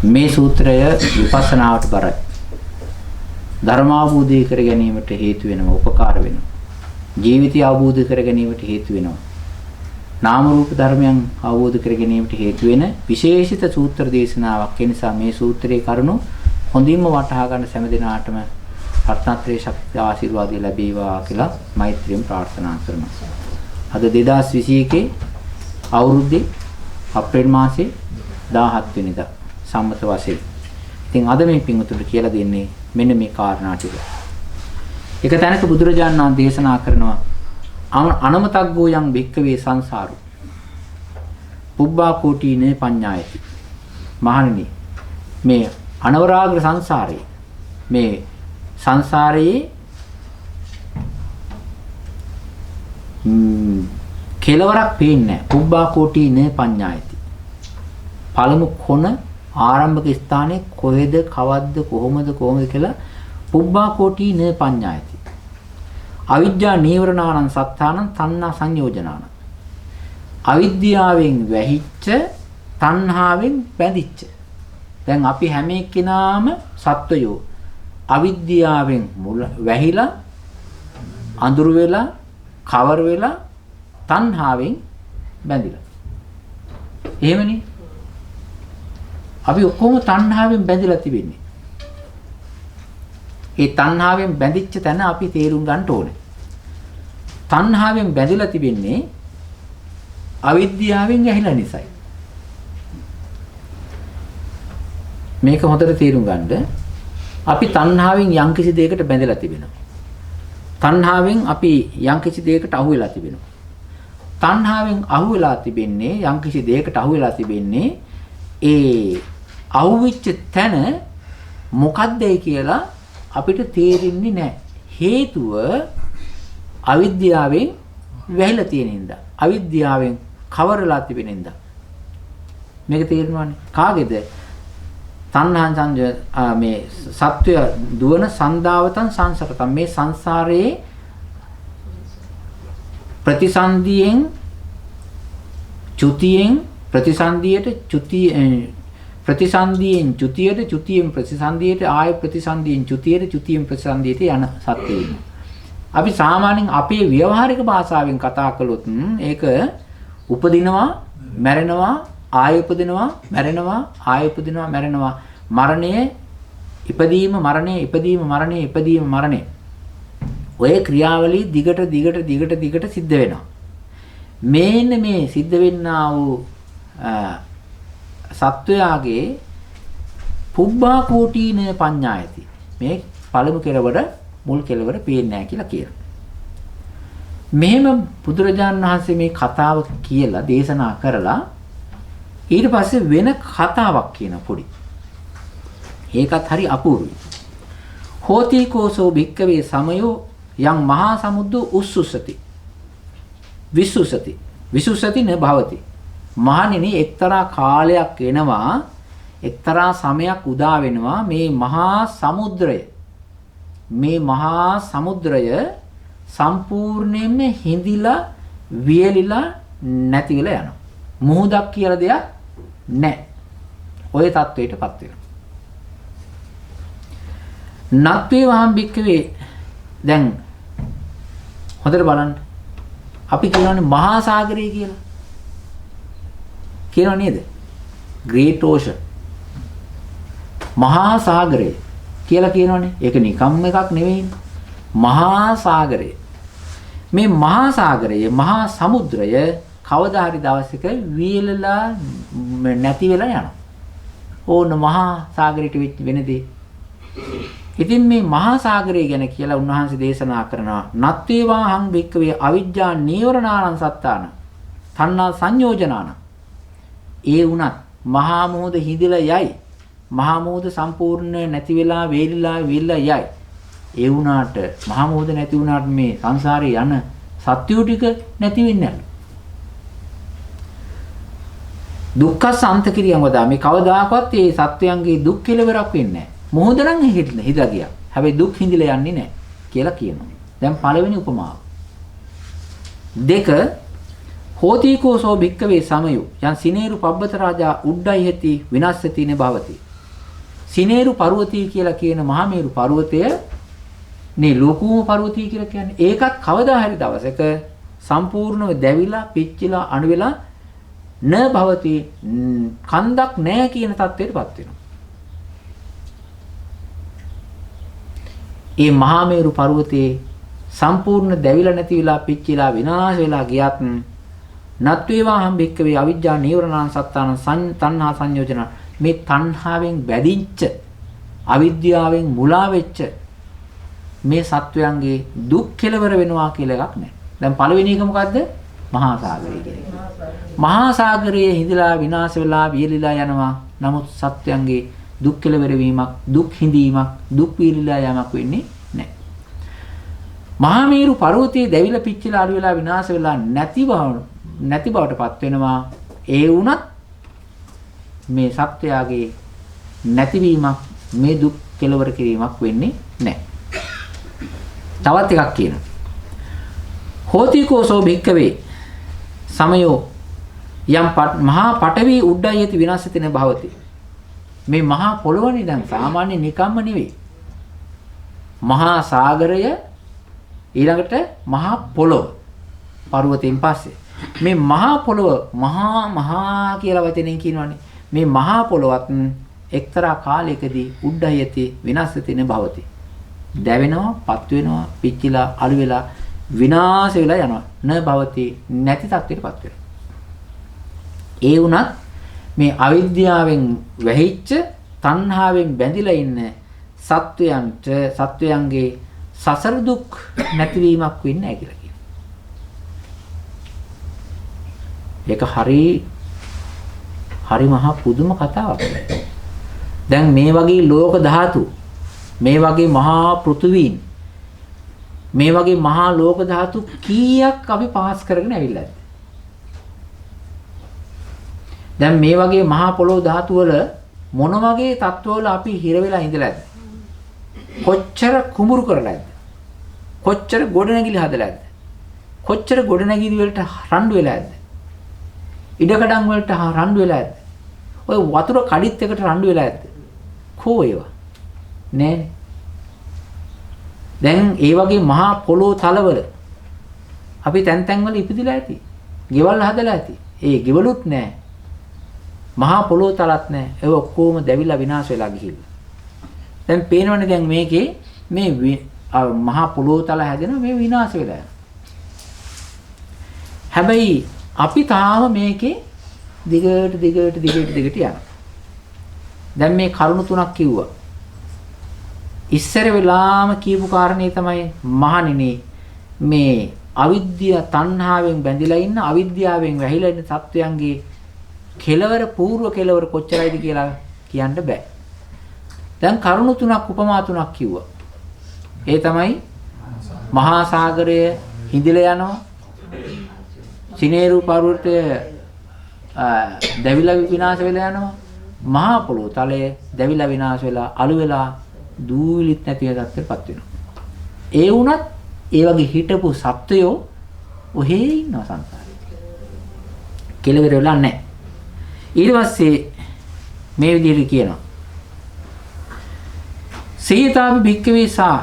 මේ සූත්‍රය විපස්සනාවට බරයි. ධර්මාවබෝධය කර ගැනීමට හේතු වෙනවා, උපකාර වෙනවා. ජීවිතය අවබෝධ කර ගැනීමට හේතු වෙනවා. නාම රූප ධර්මයන් අවබෝධ කර ගැනීමට හේතු වෙන විශේෂිත සූත්‍ර දේශනාවක්. ඒ නිසා මේ සූත්‍රයේ කරුණු හොඳින්ම වටහා ගන්න සෑම දිනාටම රත්නත්‍රේ ශක්ති ආශිර්වාදය ලැබේවා කියලා මෛත්‍රියෙන් ප්‍රාර්ථනා කරනවා. අද 2021 අවුරුද්දේ අප්‍රේල් මාසේ 17 වෙනිදා සම්මත වශයෙන්. ඉතින් අද මේ පින්වතුන්ට කියලා දෙන්නේ මෙන්න මේ කාරණා ටික. එක තැනක බුදුරජාණන් වහන්සේ දේශනා කරනවා අනමතග්ගෝ යං භික්ඛවේ සංසාරු පුබ්බා කෝටීනේ පඤ්ඤායති. මහණෙනි මේ අනවරාග්‍ර සංසාරේ මේ සංසාරයේ කෙලවරක් පේන්නේ නැහැ. පුබ්බා කෝටීනේ පඤ්ඤායති. පළමු කොන ආරම්භක ස්ථානයේ කොහෙද කවද්ද කොහොමද කියලා පුබ්බා කෝටීනේ පඤ්ඤායති. අවිද්‍යා නීවරණානං සත්තානං තණ්හා සංයෝජනානං. අවිද්‍යාවෙන් වැහිච්ච තණ්හාවෙන් බැඳිච්ච. දැන් අපි හැම එක්කිනාම සත්වයෝ අවිද්‍යාවෙන් වැහිලා අඳුර වෙලා කවර වෙලා තණ්හාවෙන් බැඳිලා. එහෙමනේ. අපි ඔක්කොම තණ්හාවෙන් බැඳිලා තිබෙන්නේ. ඒ තණ්හාවෙන් බැඳිච්ච තැන අපි තේරුම් ගන්න ඕනේ. තණ්හාවෙන් බැඳිලා තිබෙන්නේ අවිද්‍යාවෙන් ඇහිලා නිසායි. මේක හොඳට තේරුම් ගන්න. අපි තණ්හාවෙන් යම්කිසි දෙයකට බැඳලා තිබෙනවා. තණ්හාවෙන් අපි යම්කිසි දෙයකට අහු වෙලා තිබෙනවා. තණ්හාවෙන් අහු වෙලා තිබෙන්නේ යම්කිසි දෙයකට අහු වෙලා තිබෙන්නේ ඒ අහුවෙච්ච තැන මොකක්දයි කියලා අපිට තේරෙන්නේ නැහැ. හේතුව අවිද්‍යාවෙන් වැහිලා තියෙන හින්දා. අවිද්‍යාවෙන් කවරලා තිබෙන හින්දා. මේක තේරෙනවනේ. කාගේද? තණ්හාන් සංජ මේ සත්වය දුවන සන්දාවතන් සංසරතම් මේ සංසාරයේ ප්‍රතිසන්දියෙන් චුතියෙන් ප්‍රතිසන්දියට චුතිය ප්‍රතිසන්දියෙන් චුතියට චුතියෙන් ප්‍රතිසන්දියට ආය ප්‍රතිසන්දියෙන් චුතියට චුතියෙන් ප්‍රතිසන්දියට යන සත්‍යය. අපි සාමාන්‍යයෙන් අපේ ව්‍යවහාරික භාෂාවෙන් කතා කළොත් ඒක උපදිනවා මැරෙනවා ආය උපදිනවා මැරෙනවා ආය උපදිනවා මැරෙනවා මරණය ඉපදීම මරණය ඉපදීම මරණය ඉපදීම මරණය ඔය ක්‍රියාවලිය දිගට සිද්ධ වෙනවා. මේන්න මේ සිද්ධ වෙන්නා වූ සත්වයාගේ පුබ්බා කෝටීන පඤ්ඤායති. මේ පළමු කෙලවර මුල් කෙලවර පේන්නේ නැහැ කියලා කියනවා. මෙහෙම බුදුරජාණන් වහන්සේ මේ කතාව කියලා දේශනා කරලා ඊට පස්සේ වෙන කතාවක් කියන පොඩි. ඒකත් හරි අපූර්වයි. හෝති කෝසෝ භික්කවේ සමයෝ යං මහා සමුද්දෝ උස්සුසති. විසුසති. විසුසති න භවති. මහණෙනි එක්තරා කාලයක් එනවා එක්තරා සමයක් උදා වෙනවා මේ මහා සමුද්‍රය සම්පූර්ණයෙන්ම හිඳිලා වියලිලා නැති වෙලා යනවා. මුහුදක් කියලා දෙයක් නැහැ. ඔය තත්වයටපත් වෙනවා. නත්වේ වහම් බික්කවේ දැන් හොඳට බලන්න. අපි කියනවානේ මහා සාගරය කියලා. කියනව නේද? Great Ocean. මහා සාගරය කියලා කියනවනේ. ඒක නිකම්ම එකක් නෙවෙයි. මහා සාගරය. මේ මහා සාගරය, මහා සමුද්‍රය කවදා හරි දවසක වියලලා නැති වෙලා යනවා. ඕන මහා සාගරයට වෙච්ච වෙනදී. ඉතින් මේ මහා සාගරය ගැන කියලා උන්වහන්සේ දේශනා කරනවා. නත්වේවා හං බික්කවේ අවිජ්ජා නීවරණානං සත්තාන. තණ්හා සංයෝජනාන. ඒ වුණත් මහා මොහොත හිඳිලා යයි. මහා මොහොත සම්පූර්ණ නැති වෙලා වේලිලා විල්ලා යයි. ඒ වුණාට මහා මොහොත නැති වුණාට මේ සංසාරේ යන සත්‍යෝ ටික නැති වෙන්නේ නැහැ. දුක්ඛ සාන්තකිරියම වදා මේ කවදාකවත් මේ සත්වයන්ගේ දුක් කෙලවරක් වෙන්නේ නැහැ. මොහොත නම් හිතලා ගියා. හැබැයි දුක් හිඳිලා යන්නේ නැහැ කියලා කියනවා. දැන් පළවෙනි උපමාව. දෙක හෝතිකෝසෝ භික්කවේ සමයු යන් සිනේරු පබ්බත රාජා උඩ්ඩයිහෙති විනස්සති නේ භවති. සිනේරු පර්වතය කියලා කියන මහා මේරු පර්වතය නේ ලෝකෝම පර්වතය කියලා කියන්නේ. ඒකත් කවදා හරි දවසක සම්පූර්ණව දැවිලා, පිච්චිලා, අණු වෙලා න භවති කන්දක් නැහැ කියන තත්ත්වයටපත් වෙනවා. ඒ මහා මේරු පර්වතයේ සම්පූර්ණ දැවිලා නැති වෙලා, පිච්චිලා, විනාශ වෙලා ගියත් නත්වේවා හම්බෙක්කවේ අවිජ්ජා නීවරණං සත්තාන තණ්හා සංයෝජන මේ තණ්හාවෙන් බැඳිච්ච අවිද්‍යාවෙන් මුලා වෙච්ච මේ සත්වයන්ගේ දුක් කෙලවර වෙනවා කියලා එකක් නැහැ. දැන් පළවෙනි එක මොකද්ද? මහා සාගරය කියන එක. මහා සාගරයේ හිඳලා විනාශ වෙලා වියලිලා යනවා. නමුත් සත්වයන්ගේ දුක් කෙලවර වීමක්, දුක් හිඳීමක්, දුක් වියලිලා යamak වෙන්නේ නැහැ. මහා මේරු පර්වතයේ දැවිලා පිච්චිලා අළු වෙලා විනාශ වෙලා නැති බවටපත් වෙනවා. ඒ වුණත් මේ සත්‍යයගේ නැතිවීමක්, මේ දුක් කෙලවර කිරීමක් වෙන්නේ නැහැ. තවත් එකක් කියනවා. හෝතිකෝසෝ භික්කවේ සමයෝ යම් මහා පඨවි උඩ්ඩයති විනාශතින භවති. මේ මහා පොළොවනේ දැන් සාමාන්‍ය නිකම්ම නෙවෙයි. මහා සාගරය ඊළඟට මහා පොළොව පර්වතයෙන් පස්සේ මේ මහා පොළොව මහා කියලා වචනෙන් කියනවනේ. මේ මහා පොළොවත් එක්තරා කාලයකදී උඩ්ඩයති විනාශතින භවති. දැවෙනවා, පත් වෙනවා, පිච්චිලා, අළු වෙලා, විනාශ වෙලා යනවා. න භවති නැති තත්ත්වයටපත් වෙනවා. ඒ වුණත් මේ අවිද්‍යාවෙන් වැහිච්ච, තණ්හාවෙන් බැඳිලා ඉන්න සත්වයන්ගේ සසර දුක් නැතිවීමක් වෙන්නේ නැහැ කියලා කියනවා. ඒක හරි මහා පුදුම කතාවක්. දැන් මේ වගේ ලෝක ධාතු, මේ වගේ මහා පෘථුවීන්, මේ වගේ මහා ලෝක ධාතු කීයක් අපි පාස් කරගෙන ඇවිල්ලාද? දැන් මේ වගේ මහා පොළොව ධාතු වල මොන වගේ තත්ත්වවල අපි හිර වෙලා ඉඳලාද? කොච්චර කුඹුරු කරලාද? කොච්චර ගොඩනැගිලි හදලාද? කොච්චර ගොඩනැගිලි වලට රණ්ඩු වෙලාද? ඉඩකඩම් වලට රණ්ඩු වෙලාද? ඔය වතුර කඩਿੱත් එකට රණ්ඩු වෙලාද? කෝ ඒවා නෑ. දැන් ඒ වගේ මහා පොළොව තලවල අපි තැන් වල ඉපදිලා ඇති. ගෙවල් හදලා ඇති. ඒ ගෙවලුත් නෑ. මහා පොළොව තලත් නෑ. ඒ ඔක්කොම දැවිලා විනාශ වෙලා ගිහිල්ලා. දැන් පේනවනේ දැන් මේකේ මේ මහා පොළොව තල හැදෙනවා, මේ විනාශ වෙලා යනවා. හැබැයි අපි තාම මේකේ දිගට යනවා. දැන් මේ කරුණු තුනක් කිව්වා. ඉස්සර වෙලාම කියපු කාරණේ තමයි මහණෙනි මේ අවිද්‍යාව තණ්හාවෙන් බැඳිලා ඉන්න, අවිද්‍යාවෙන් වැහිලා ඉන්න සත්වයන්ගේ කෙලවර పూర్ව කෙලවර කොච්චරයිද කියලා කියන්න බෑ. දැන් කරුණු තුනක් උපමා තුනක් කිව්වා. ඒ තමයි මහා සාගරය හිඳිලා යනවා, සිනේරු පර්වතය දැවිලා විනාශ වෙලා යනවා, මහා පොළොව තලය දැවිලා විනාශ වෙලා අළු වෙලා දූවිලිත් නැති තත්ත්වයටපත් වෙනවා. ඒ වුණත් ඒ වගේ හිටපු සත්වයෝ ඔහේ ඉන්නවා සංසාරේ. කෙලවර වෙලා නැහැ. ඊට පස්සේ මේ විදිහට කියනවා. සීතාපි භික්ඛවේසා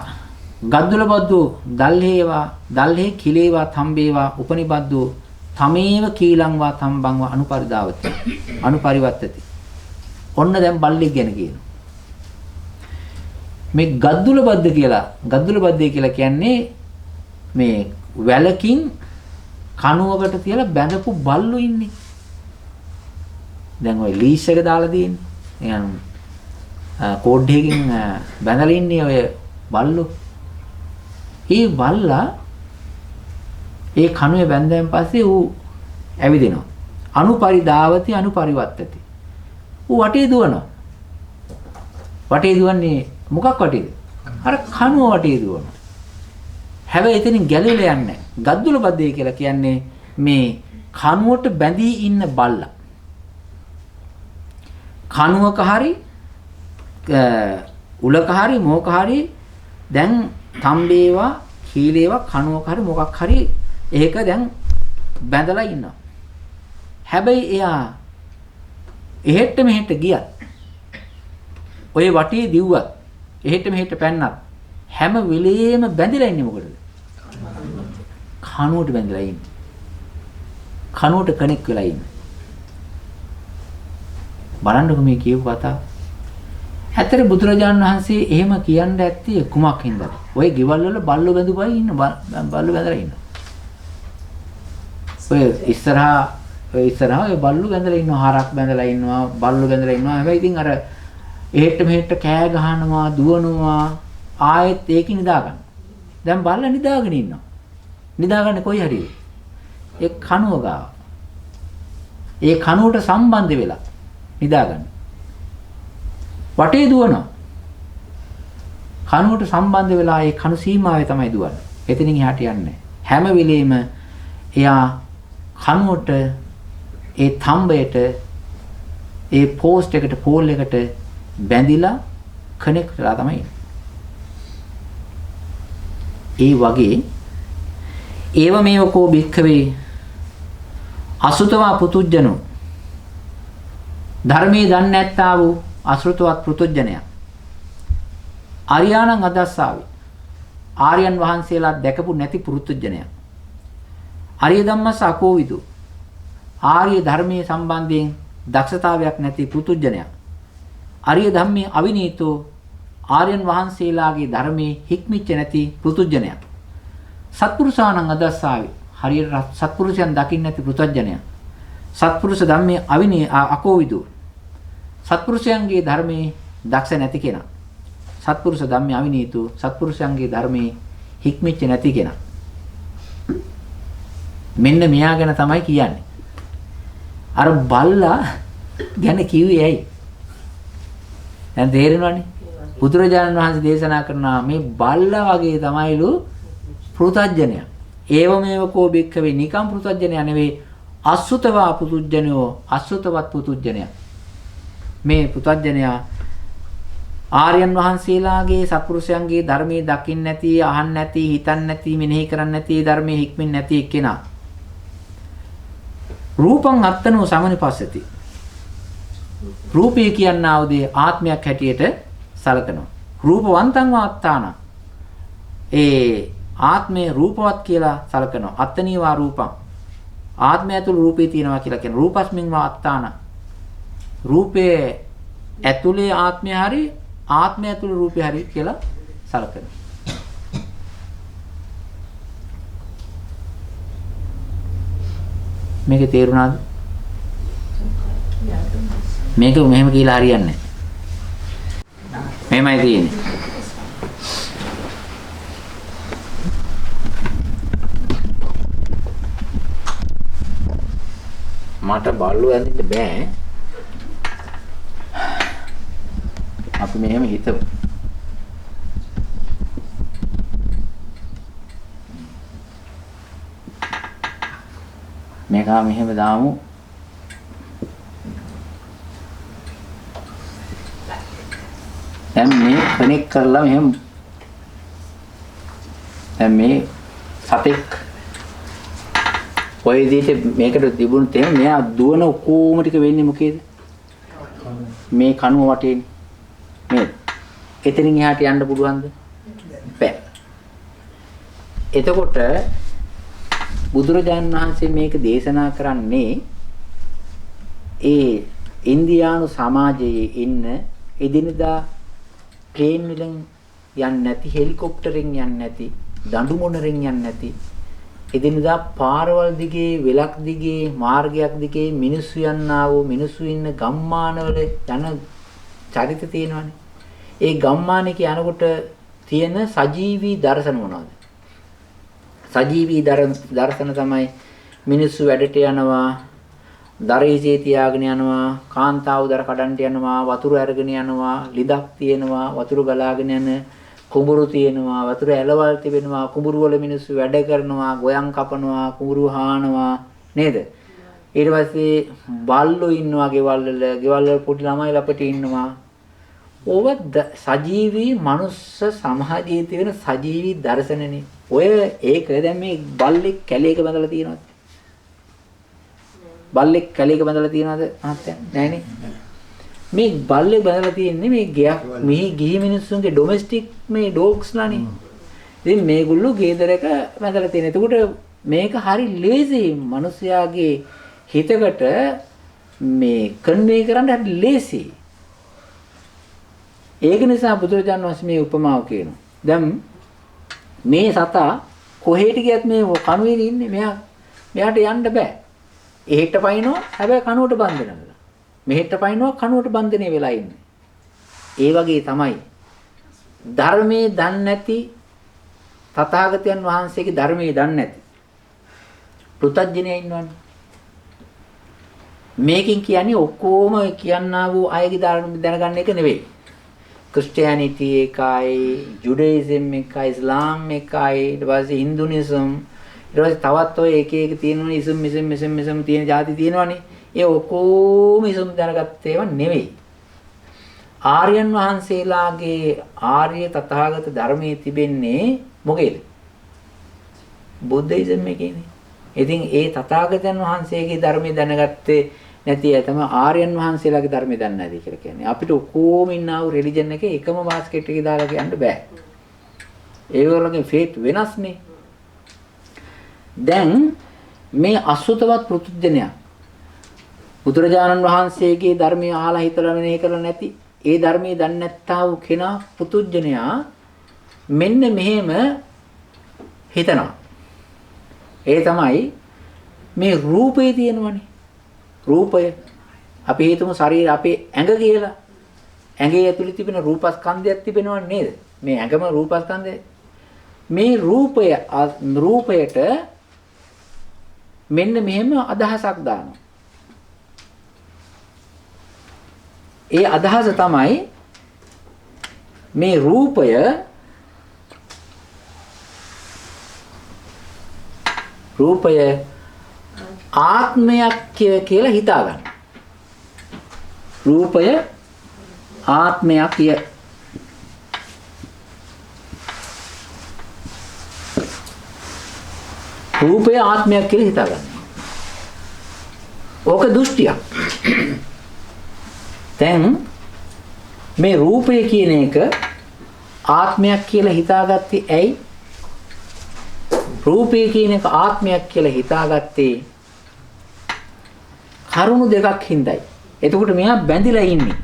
ගද්දුල බද්දෝ දල්හේ කිලේවා තම්බේවා උපනිබද්දෝ තමේව කීලං වා තම්බං වා අනුපරිවත්තති. ඔන්න දැන් බල්ලෙක් ගැන කියනවා. මේ ගද්දුල බද්ද කියලා කියන්නේ මේ වැලකින් කණුවකට තියලා බැඳපු බල්ලෝ ඉන්නේ. දැන් ওই ලීස් එක දාලා තියෙන්නේ. නිකන් කෝඩ් එකකින් බැඳලා ඉන්නේ ඔය බල්ලෝ. ඒ බල්ලා ඒ කණුවේ බැඳෙන් පස්සේ ඌ ඇවිදිනවා. අනුපරිදාවති අනුපරිවත්තති. ඌ වටේ දුවනවා. වටේ දුවන්නේ මොකක් වටේද? අර කණුව වටේ දුවනවා. හැබැයි එතනින් ගැලවිලා යන්නේ නැහැ. ගද්දුල බද්දේ කියලා කියන්නේ මේ කණුවට බැඳී ඉන්න බල්ලා. කණුවක හරි උලක හරි මොකක හරි දැන් තම්බේවා කීලේවා කණුවක හරි මොකක් හරි ඒක දැන් බැඳලා ඉන්නවා. හැබැයි එයා එහෙට මෙහෙට ගියත් ඔය වටේ දිව්වත් එහෙට මෙහෙට පැන්නත් හැම වෙලෙම බැඳිලා ඉන්නේ මොකටද? කනුවට බැඳලා ඉන්නේ. කනුවට කනෙක් වෙලා ඉන්නේ. බලන්නකො මේ කියපු කතාව. ඇත්තට බුදුරජාණන් වහන්සේ එහෙම කියන්න ඇත්තේ කුමක් හින්දාද? ඔය ගෙවල් වල බල්ලෝ බැඳුපයි ඉන්න බල්ලෝ බැඳලා ඉන්න. ඔය ඉස්සරහා ඔය බල්ලෝ බැඳලා ඉන්නවා, හරක් බැඳලා ඉන්නවා, බල්ලෝ බැඳලා ඉන්නවා. හැබැයි ඉතින් අර එහෙට මෙහෙට කෑ ගහනවා, දුවනවා, ආයෙත් ඒක නිදා ගන්න. දැන් බල්ලා නිදාගෙන ඉන්නවා. නිදාගන්නේ කොයි හරිද? ඒ කනුව ගාව. ඒ කනුවට සම්බන්ධ වෙලා නිදාගන්න. වටේ දුවනවා. කනුවට සම්බන්ධ වෙලා ඒ කණු සීමාවේ තමයි දුවන්නේ. එතනින් එහාට යන්නේ හැම වෙලෙම එයා කනුවට ඒ තම්බයට ඒ පෝස්ට් එකට පෝල් එකට බැඳිලා කනෙක්ට් වෙලා තමයි. ඒ වගේ ඒව මේවකෝ භික්ඛවේ අසුතවා පුතුජනෝ ධර්මයේ දන්නේ නැත්තා වූ අසෘතවත් පුතුජනයා ආර්යයන්න් අදස්සාවි ආර්යයන් වහන්සේලා දැකපු නැති පුතුජනයා ආර්ය ධම්මස අකෝවිදු ආර්ය ධර්මයේ සම්බන්ධයෙන් දක්ෂතාවයක් නැති පුතුජනයා ආර්ය ධම්මේ අවිනීතෝ ආර්යයන් වහන්සේලාගේ ධර්මයේ හික්මිච්ච නැති පුතුජනයා සත්පුරුෂාණන් අදස්සාවි හරියට සත්පුරුෂයන් දකින්න නැති පුතුජනයා සත්පුරුෂ ධම්මේ අවිනී අකෝවිදු සත්පුරුෂයන්ගේ ධර්මයේ දක්ෂ නැති කෙනා සත්පුරුෂ ධම්මේ අවිනීතු සත්පුරුෂයන්ගේ ධර්මයේ හික්මිච්ච නැති කෙනා මෙන්න මෙයා ගැන තමයි කියන්නේ අර බල්ලා ගැන කිව්වේ ඇයි දැන් තේරෙනවනේ බුදුරජාණන් වහන්සේ දේශනා කරනවා මේ බල්ලා වගේ තමයිලු පෘතජ්ජනය ඒව මේව කෝ බික්කවේ නිකම් පෘතජ්ජනය නෙවෙයි අසුතවා පුතුජ්ජනෝ අසුතවත් පුතුජ්ජනය මේ පුතඥයා ආර්යයන් වහන්සේලාගේ සත්පුරුෂයන්ගේ ධර්මයේ දකින්න නැති, අහන්න නැති, හිතන්න නැති, මෙනෙහි කරන්න නැති, ධර්මයේ හික්මින් නැති එක්කෙනා. රූපං අත්තනෝ සමනිපස්සති. රූපය කියනා උදේ ආත්මයක් හැටියට සලකනවා. රූපවන්තං වාත්තාන. ඒ ආත්මේ රූපවත් කියලා සලකනවා. අත්තනීවා රූපං. ආත්මය ඇතුළේ රූපේ තියෙනවා කියලා කියන රූපස්මින් වාත්තාන. රූපයේ ඇතුලේ ආත්මය හරි ආත්මය ඇතුලේ රූපය හරි කියලා සලකනවා. මේක තේරුණාද? මේක මෙහෙම කියලා හරියන්නේ නැහැ. මෙහෙමයි තියෙන්නේ. මට බල්ලු ඇඳින්න බෑ. අපි මෙහෙම හිතමු. මේක මෙහෙම දාමු. දැන් මේ කනෙක්ට් කරලා මෙහෙම දැන් මේ සතෙක් ඔය විදිහට මේකට තිබුණොත් එහෙනම් මෙයා දුවන ඔක්කොම ටික වෙන්නේ මොකේද? මේ කණුව වටේනේ. මේ එතනින් එහාට යන්න පුළුවන්ද? බැ. එතකොට බුදුරජාණන් වහන්සේ මේක දේශනා කරන්නේ ඒ ඉන්දියානු සමාජයේ ඉන්න එදිනදා ප්ලේන් වලින් යන්නේ නැති, හෙලිකොප්ටරෙන් යන්නේ නැති, දඬු මොනරෙන් යන්නේ නැති එදිනදා පාරවල් දිගේ, වෙලක් දිගේ, මාර්ගයක් දිගේ මිනිස්සු යන්නා වූ මිනිස්සු ඉන්න ගම්මානවල යන චරිත තියෙනවානේ. ඒ ගම්මානේක යනකොට තියෙන සජීවී දර්ශන මොනවද? සජීවී දර්ශන තමයි මිනිස්සු වැඩට යනවා, දරේසේ තියාගෙන යනවා, කාන්තාව දර කඩන්ට යනවා, වතුර අරගෙන යනවා, ලිදක් තියෙනවා, වතුර ගලාගෙන යන කුඹුරු තියෙනවා, වතුර ඇලවල් තිබෙනවා, කුඹුරු වල මිනිස්සු වැඩ කරනවා, ගොයන් කපනවා, කුඹුරු හානවා නේද? ඊට පස්සේ බල්ලෝ ඉන්නවා ගෙවල් වල පොඩි ළමයි ළපට ඉන්නවා. ඔව සජීවී මනුස්ස සමාජයේ තියෙන සජීවී දර්ශනනේ. ඔය ඒක දැන් මේ බල්ලෙක් කැලේක බඳලා තියෙනවද? බල්ලෙක් කැලේක බඳලා තියෙනවද මහත්තයා? නැහනේ. මේ බල්ලේ බඳලා තියෙන්නේ මේ ගයක් මෙහි ගිහි මිනිස්සුන්ගේ ඩොමෙස්ටික් මේ ඩොග්ස්ලානේ. ඉතින් මේගොල්ලෝ ගේදරක බඳලා තියෙන. එතකොට මේක හරි ලේසි මිනිස්යාගේ හිතකට මේ කන්වේ කරන්න හරි ලේසි. ඒක නිසා බුදුරජාණන් වහන්සේ මේ උපමාව කියනවා. දැන් මේ සතා කොහෙට ගියත් මේ කණුවේ ඉන්නේ. මෙයාට යන්න බෑ. එහෙට පයින්නවා හැබැයි කණුවට බන්ධනවල. මෙහෙට පයින්නවා කණුවට බන්ධනේ වෙලා ඉන්නේ. ඒ වගේ තමයි ධර්මයේ දන්නේ නැති තථාගතයන් වහන්සේගේ ධර්මයේ දන්නේ නැති පෘථග්ජනයා ඉන්නවනේ. මේකෙන් කියන්නේ ඔක්කොම කියන්නා වූ අයගේ ධර්ම දැනගන්න එක නෙවෙයි. ක්‍රිස්තියානිටි එකයි, ජුඩයිසම් එකයි, ඉස්ලාම් එකයි, ඊට පස්සේ හින්දුනිසම්, ඊට පස්සේ තවත් ඔය එක එක තියෙනවනේ ඉසම් තියෙන જાති තියෙනවනේ. ඒ ඔක්කොම ඉසම් දැනගත්ත ඒවා නෙවෙයි. ආර්යයන් වහන්සේලාගේ ආර්ය තථාගත ධර්මයේ තිබෙන්නේ මොකේද? බුද්ධිසම් එකේනේ. ඉතින් ඒ තථාගතයන් වහන්සේගේ ධර්මය දැනගත්තේ නැති අය තමයි ආර්යයන් වහන්සේලාගේ ධර්මය දන්නේ නැති කියලා කියන්නේ. අපිට ඔක්කොම ඉන්නා වූ රිලිජන් එකේ එකම බාස්කට් එකේ දාලා කියන්න බෑ. ඒගොල්ලෝගේ ෆේත් වෙනස්නේ. දැන් මේ අසුතවත් පෘථුජනයා බුදුරජාණන් වහන්සේගේ ධර්මය අහලා හිතලා මෙනෙහි කරලා නැති ඒ ධර්මයේ දන්නේ නැත්තා වූ කෙනා පෘථුජනයා මෙන්න මෙහෙම හිතනවා. ඒ තමයි මේ රූපේ තියෙනවනේ. රූපය අපි හිතමු ශරීර අපේ ඇඟ කියලා. ඇඟේ ඇතුලේ තිබෙන රූපස්කන්ධයක් තිබෙනව නේද? මේ ඇඟම රූපස්කන්ධය. මේ රූපයට මෙන්න මෙහෙම අදහසක් දානවා. ඒ අදහස තමයි මේ රූපය ආත්මයක් කියලා හිතා ගන්න. රූපය ආත්මයක් රූපය ආත්මයක් කියලා හිතා ගන්න. ඕක දෘෂ්ටියක්. දැන් මේ රූපය කියන එක ආත්මයක් කියලා හිතාගත්තේ ඇයි? රූපය කියන එක ආත්මයක් කියලා හිතාගත්තේ කරුණු දෙකක් හින්දායි. එතකොට මෙයා බැඳිලා ඉන්නේ.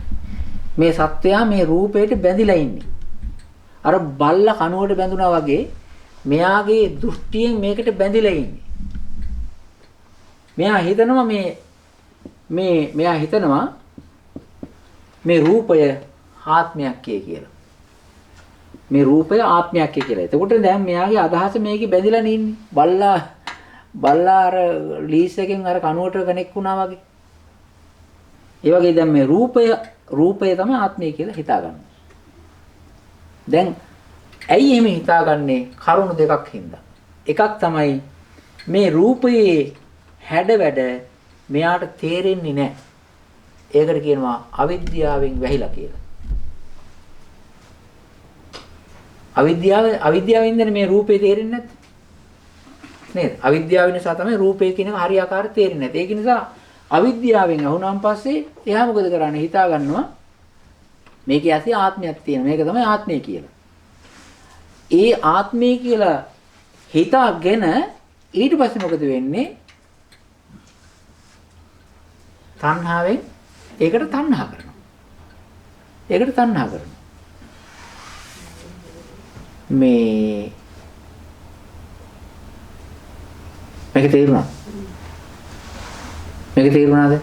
මේ සත්වයා මේ රූපයට බැඳිලා ඉන්නේ. අර බල්ලා කනුවට බැඳුනා වගේ මෙයාගේ දෘෂ්ටියෙන් මේකට බැඳිලා ඉන්නේ. මෙයා හිතනවා මේ රූපය ආත්මයක් කියලා. මේ රූපය ආත්මයක් කියලා. එතකොට දැන් මෙයාගේ අදහස මේකේ බැඳිලා නින්නේ. බල්ලා අර ලීස් එකෙන් අර කනුවට කනෙක් වුණා වගේ. ඒ වගේ දැන් මේ රූපය තමයි ආත්මය කියලා හිතාගන්නවා. දැන් ඇයි එහෙම හිතාගන්නේ? කරුණු දෙකක් හින්දා. එකක් තමයි මේ රූපයේ හැඩ-වැඩ මෙයාට තේරෙන්නේ නැහැ. ඒකට කියනවා අවිද්‍යාවෙන් වැහිලා කියලා. අවිද්‍යාවෙන්ද මේ රූපේ තේරෙන්නේ නැත්තේ නේද? අවිද්‍යාව නිසා තමයි රූපේ කියන එක හරියාකාර තේරෙන්නේ නැත්තේ. ඒක නිසා අවිද්‍යාවෙන් අහුණාන් පස්සේ එයා මොකද කරන්නේ? හිතා ගන්නවා මේකේ ඇසි ආත්මයක් තියෙනවා. මේක තමයි ආත්මය කියලා. ඒ ආත්මය කියලා හිතාගෙන ඊට පස්සේ මොකද වෙන්නේ? තණ්හාවෙන් ඒකට තණ්හා කරනවා. මේක තේරුණා? මේක තේරුණාද?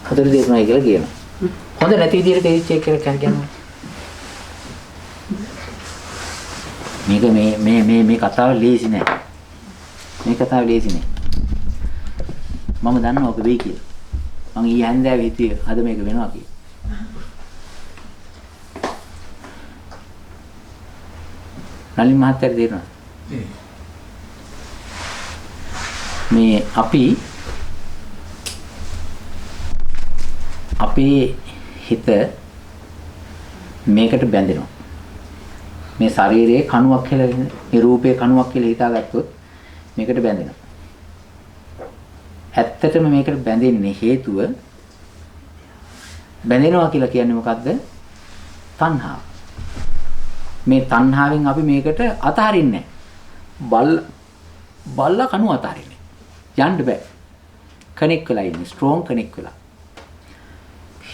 හොඳට තේරුණා කියලා කියනවා. හොඳ නැති විදිහට තේරිච්ච එක කියලා කියනවා. මේ කතාව ලේසි නෑ. මම දන්නවා ඔබ වෙයි කියලා. මම ඊයේ හැන්දෑවේ හිතුවේ අද මේක වෙනවා කියලා. නලින් මහත්තයාට තේරෙනවා. මේ අපේ හිත මේකට බැඳෙනවා. මේ ශරීරයේ කණුවක් කියලා මේ රූපේ කණුවක් කියලා හිතාගත්තොත් මේකට බැඳෙනවා. ඇත්තටම මේකට බැඳෙන්නේ හේතුව බැඳෙනවා කියලා කියන්නේ මොකද්ද? තණ්හාව. මේ තණ්හාවෙන් අපි මේකට අතහරින්නේ නැහැ. බල්ලා කණු අතහරින්නේ. යන්න බෑ. කනෙක් වෙලා ඉන්නේ. ස්ට්‍රෝං කනෙක් වෙලා.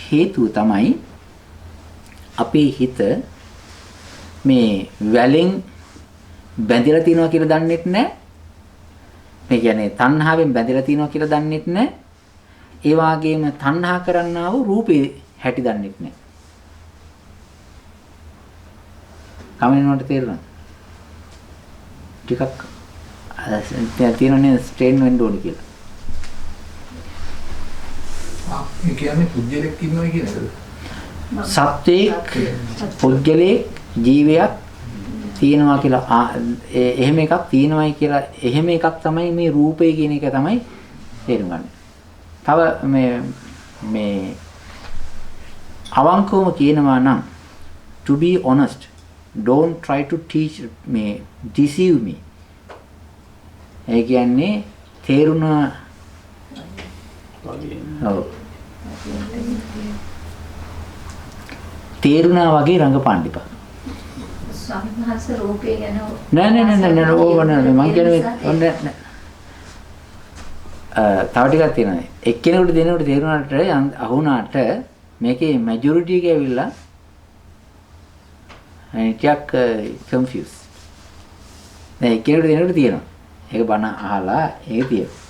හේතුව තමයි අපේ හිත මේ වැලෙන් බැඳිලා තියෙනවා කියලා දන්නෙත් නැහැ. මේ කියන්නේ තණ්හාවෙන් බැඳිලා තියෙනවා කියලා දන්නෙත් නැහැ. ඒ වගේම තණ්හා කරන්නා වූ රූපේ හැටි දන්නෙත් නැහැ. කමෙන්වට තේරෙනවද? ටිකක් තියෙනනේ ස්ට්‍රේන් වෙන්න ඕනේ කියලා. ඒ කියන්නේ පුද්ගලෙක් ඉන්නවා කියන එකද? සත්වයක්, පුද්ගලෙක්, ජීවයක් තියෙනවා කියලා එහෙම එකක් තියෙනවයි කියලා එහෙම එකක් තමයි මේ රූපය කියන එක තමයි තේරුම් ගන්න. තව මේ අවංකවම කියනවා නම් to be honest, don't try to teach me, deceive me. ඒ කියන්නේ තේරුණා ඔව් තේරුණා වගේ රංගපාන්න එපා. සම්හස රූපේ ගැන නෑ ඕව නෑ මං කියන්නේ ඔන්න තව ටිකක් තියෙනවා. එක්කෙනෙකුට දෙනෙකුට තේරුණාට අහුණාට මේකේ මැජොරිටි එක ඇවිල්ලා ටිකක් කන්ෆියුස්. නෑ එක්කෙනෙකුට දෙනෙකුට තියෙනවා. ඒක බණ අහලා ඒක තියෙනවා.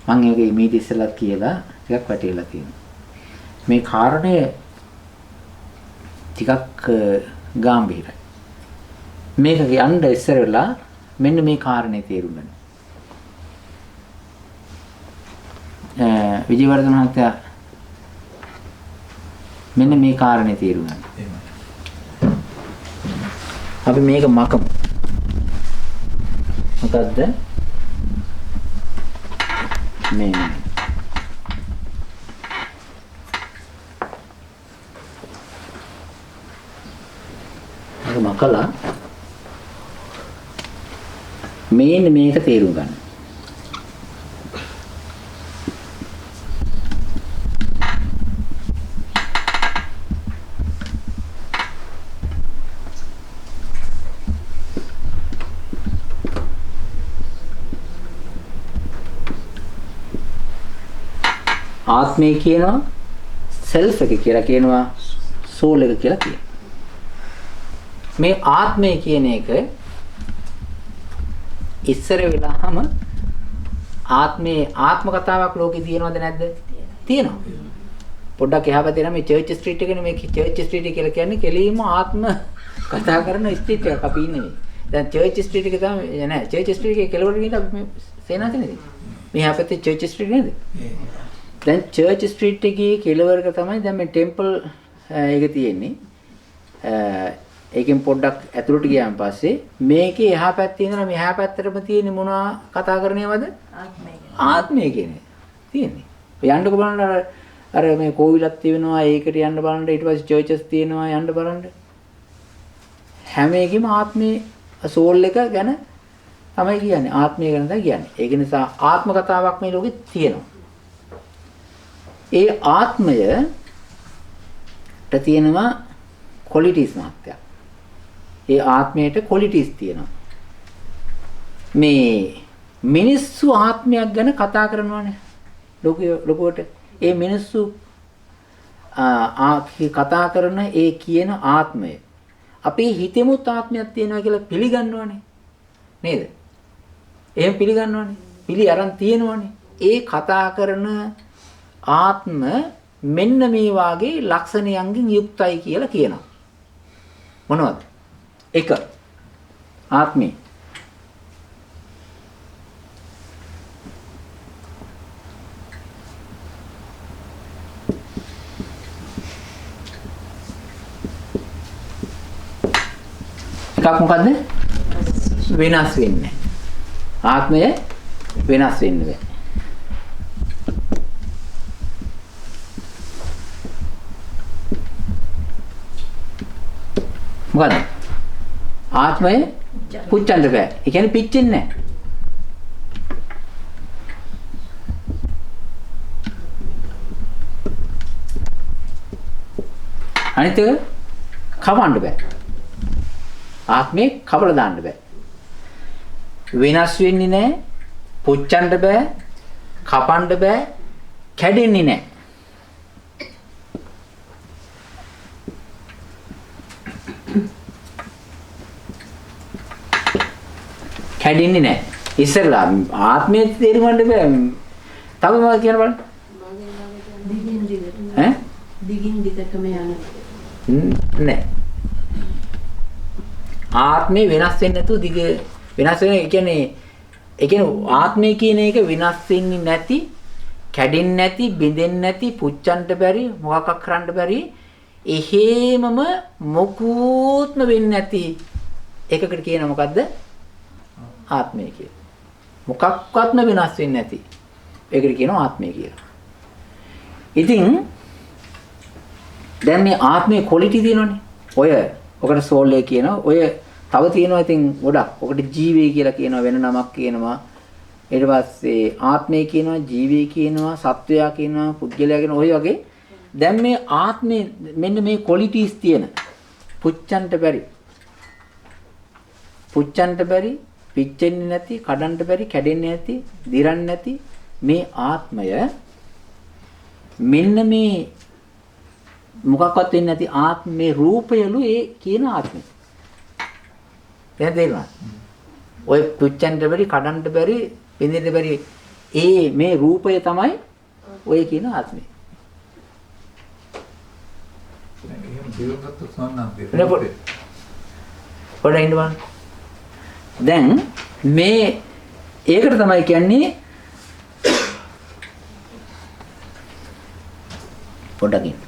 මම ඒක ඉමීඩියට් ඉස්සෙල්ලත් කියලා ටිකක් වැටේලා තියෙනවා. මේ කාරණය ටිකක් ගැඹිරයි. මේක යන්න ඉස්සර වෙලා මෙන්න මේ කාරණේ තේරුම් ගන්න. විජේවර්ධන මහත්තයා මෙන්න මේ කාරණේ තේරුම් ගන්න. අපි මේක මකමු. මොකද්ද? මේ අර මකලා මේක තේරුම් ගන්න. ආත්මය කියනවා self එක කියලා කියනවා soul එක කියලා කියනවා. මේ ආත්මය කියන එක ඉස්සර වෙලාම ආත්ම කතාවක් ලෝකේ තියෙනවද නැද්ද? තියෙනවා. පොඩ්ඩක් එහා පැත්තේ නම් මේ චර්ච් ස්ට්‍රීට් එකනේ මේ චර්ච් ස්ට්‍රීට් කියලා කියන්නේ කෙලින්ම ආත්ම කතා කරන ස්ට්‍රීට් එකක් අපි ඉන්නේ. දැන් චර්ච් ස්ට්‍රීට් එක තමයි නෑ චර්ච් ස්ට්‍රීට් එකේ කෙළවරට ගිහින් අපි සේනාසනේද? මෙහා පැත්තේ චර්ච් ස්ට්‍රීට් නේද? දැන් චර්ච් ස්ට්‍රීට් එකේ කෙළවරක තමයි දැන් මේ ටෙම්පල් එක තියෙන්නේ. ඒකෙන් පොඩ්ඩක් ඇතුළට ගියාන් පස්සේ මේකේ එහා පැත්තේ ඉඳලා මෙහා පැත්තටම තියෙන්නේ මොනවා කතා කරන්නේවද? ආත්මය කියන්නේ. තියෙන්නේ. යන්නකො බලන්න අර මේ කෝවිලක් තියෙනවා ඒකට යන්න බලන්න ඊට පස්සේ චර්චස් තියෙනවා යන්න බලන්න. හැම එකෙම ආත්මේ සෝල් එක ගැන තමයි කියන්නේ. ආත්මය ගැන තමයි කියන්නේ. ඒක නිසා ආත්ම කතාවක් මේ ලෝකෙ තියෙනවා. ඒ ආත්මයට තියෙනවා qualities මාත්‍යක්. ඒ ආත්මයට qualities තියෙනවා. මේ මිනිස්සු ආත්මයක් ගැන කතා කරනවානේ. ලෝකෙට ඒ මිනිස්සු කතා කරන ඒ කියන ආත්මය අපේ හිතෙමුත් ආත්මයක් තියෙනවා කියලා පිළිගන්නවනේ. නේද? එහෙම පිළිගන්නවනේ. පිළි අරන් තියෙනවනේ. ඒ කතා කරන ආත්ම මෙන්න මේ වාගේ ලක්ෂණයන්ගෙන් යුක්තයි කියලා කියනවා. මොනවද? 1. ආත්මේ. එකක් මොකද්ද? වෙනස් වෙන්නේ. ආත්මය වෙනස් වෙන්න බෑ. මොකද? ආත්මය පුච්චන්න බෑ. ඒ කියන්නේ පිච්චෙන්නේ නැහැ. අනිත් එක කවන්න බෑ. ආත්මේ කවලා දාන්න බෑ. වෙනස් වෙන්නේ නැහැ. පුච්චන්න බෑ. කපන්න බෑ. කැඩෙන්නේ නැහැ. කැඩෙන්නේ නැහැ. ඉස්සෙල්ලා ආත්මයේ තේරුම් ගන්න බෑ. තව මොකක්ද කියන බලන්න. දිගින් දිගට. ඈ? දිගින් දිගටම යන. නෑ. ආත්මේ වෙනස් වෙන්නේ නැතුව දිග වෙනස් වෙන ඒ කියන්නේ ආත්මය කියන එක වෙනස් වෙන්නේ නැති, කැඩෙන්නේ නැති, බිඳෙන්නේ නැති, පුච්චන්න බැරි, මොකක් කරන්න බැරි, එහෙමම මොකුත්ම වෙන්නේ නැති එකකට කියන මොකද්ද? ආත්මය කියලා. මොකක්වත්ම වෙනස් වෙන්නේ නැති. ඒකට කියනවා ආත්මය කියලා. ඉතින් දැන් මේ ආත්මයේ ක්වොලිටි තියෙනවනේ. ඔකට සෝල් එක කියනවා. තව තියෙනවා ඉතින් ගොඩක්. ඔකට ජීවය කියලා කියනවා, වෙන නමක් කියනවා. ඊට පස්සේ ආත්මය කියනවා, ජීවය කියනවා, සත්වයා කියනවා, පුද්ගලයා කියනවා. ඔය වගේ දැන් මේ ආත්මේ මෙන්න මේ ක්වොලිටිස් තියෙන පුච්චන්ට බැරි, පිච්චෙන්නේ නැති, කඩන්න බැරි, කැඩෙන්නේ නැති, දිරන්නේ නැති මේ ආත්මය මෙන්න මේ මොකක්වත් වෙන්නේ නැති ආත්මේ රූපයලු ඒ කියන ආත්මය. දැන් තේරුණාද? ඔය පුච්චන්න බැරි, කඩන්න බැරි, බින්දෙන්න බැරි ඒ මේ රූපය තමයි ඔය කියන ආත්මය. එහෙම දේවදත්ත සම්මානදී. පොඩ්ඩක් ඉන්න බලන්න. දැන් මේ ඒකට තමයි කියන්නේ පොඩ්ඩක් ඉන්න.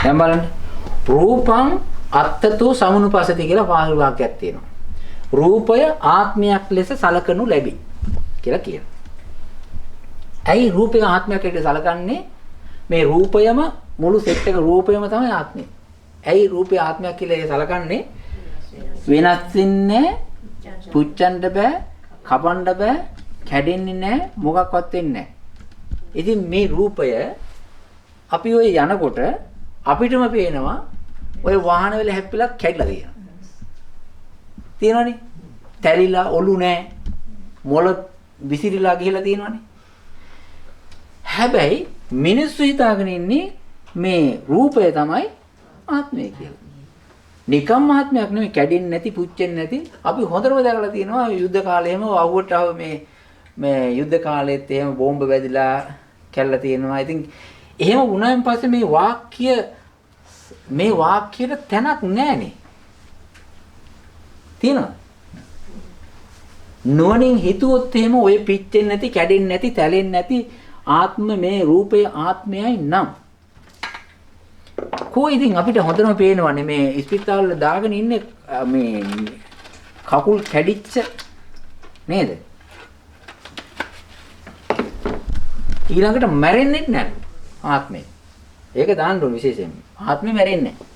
දැන් බලන්න රූපං අත්තතෝ සමුනුපස්සති කියලා පාළි වාක්‍යයක් තියෙනවා. රූපය ආත්මයක් ලෙස සලකනු ලැබි කියලා කියනවා. ඇයි රූපය ආත්මයක් ලෙස සලකන්නේ? මේ රූපයම මුළු සෙට් එක රූපයම තමයි ආත්මය. ඇයි රූපය ආත්මයක් කියලා සලකන්නේ? වෙනස් වෙන්නේ නැහැ, පුච්චන්න බෑ, කපන්න බෑ, කැඩෙන්නේ නැහැ, මොකක්වත් වෙන්නේ නැහැ. ඉතින් මේ රූපය අපි ඔය යනකොට අපිටම පේනවා ඔය වාහන වල හැප්පිලා කැඩලා තියෙනවා. තියෙනවනේ. තැලිලා ඔලු නැහැ. මොළ විසිරිලා ගිහලා තියෙනවනේ. හැබැයි මිනිස්සු හිතාගෙන ඉන්නේ මේ රූපය තමයි ආත්මය කියලා. නිකම් ආත්මයක් නෙමෙයි, කැඩෙන්නේ නැති, පුච්චෙන්නේ නැති. අපි හොඳටම දැකලා තියෙනවා යුද්ධ කාලේම වහුවට මේ යුද්ධ කාලෙත් එහෙම බෝම්බ වැදිලා කැල්ලා තියෙනවා. ඉතින් එහෙම වුණායින් පස්සේ මේ වාක්‍යයට තැනක් නැහනේ. තියෙනවද? නුවණින් හිතුවොත් එහෙම ඔය පිච්චෙන්නේ නැති, කැඩෙන්නේ නැති, තැලෙන්නේ නැති ආත්ම මේ රූපය ආත්මයයි නම් කොයි ඉතින් අපිට හොඳටම පේනවනේ මේ ස්පිරිතාල දාගෙන ඉන්නේ මේ කකුල් කැඩිච්ච නේද? ඊළඟට මැරෙන්නේ නැහැ ආත්මය. ඒක දාන්න ඕන විශේෂයෙන්. ආත්මෙ මැරෙන්නේ නැහැ.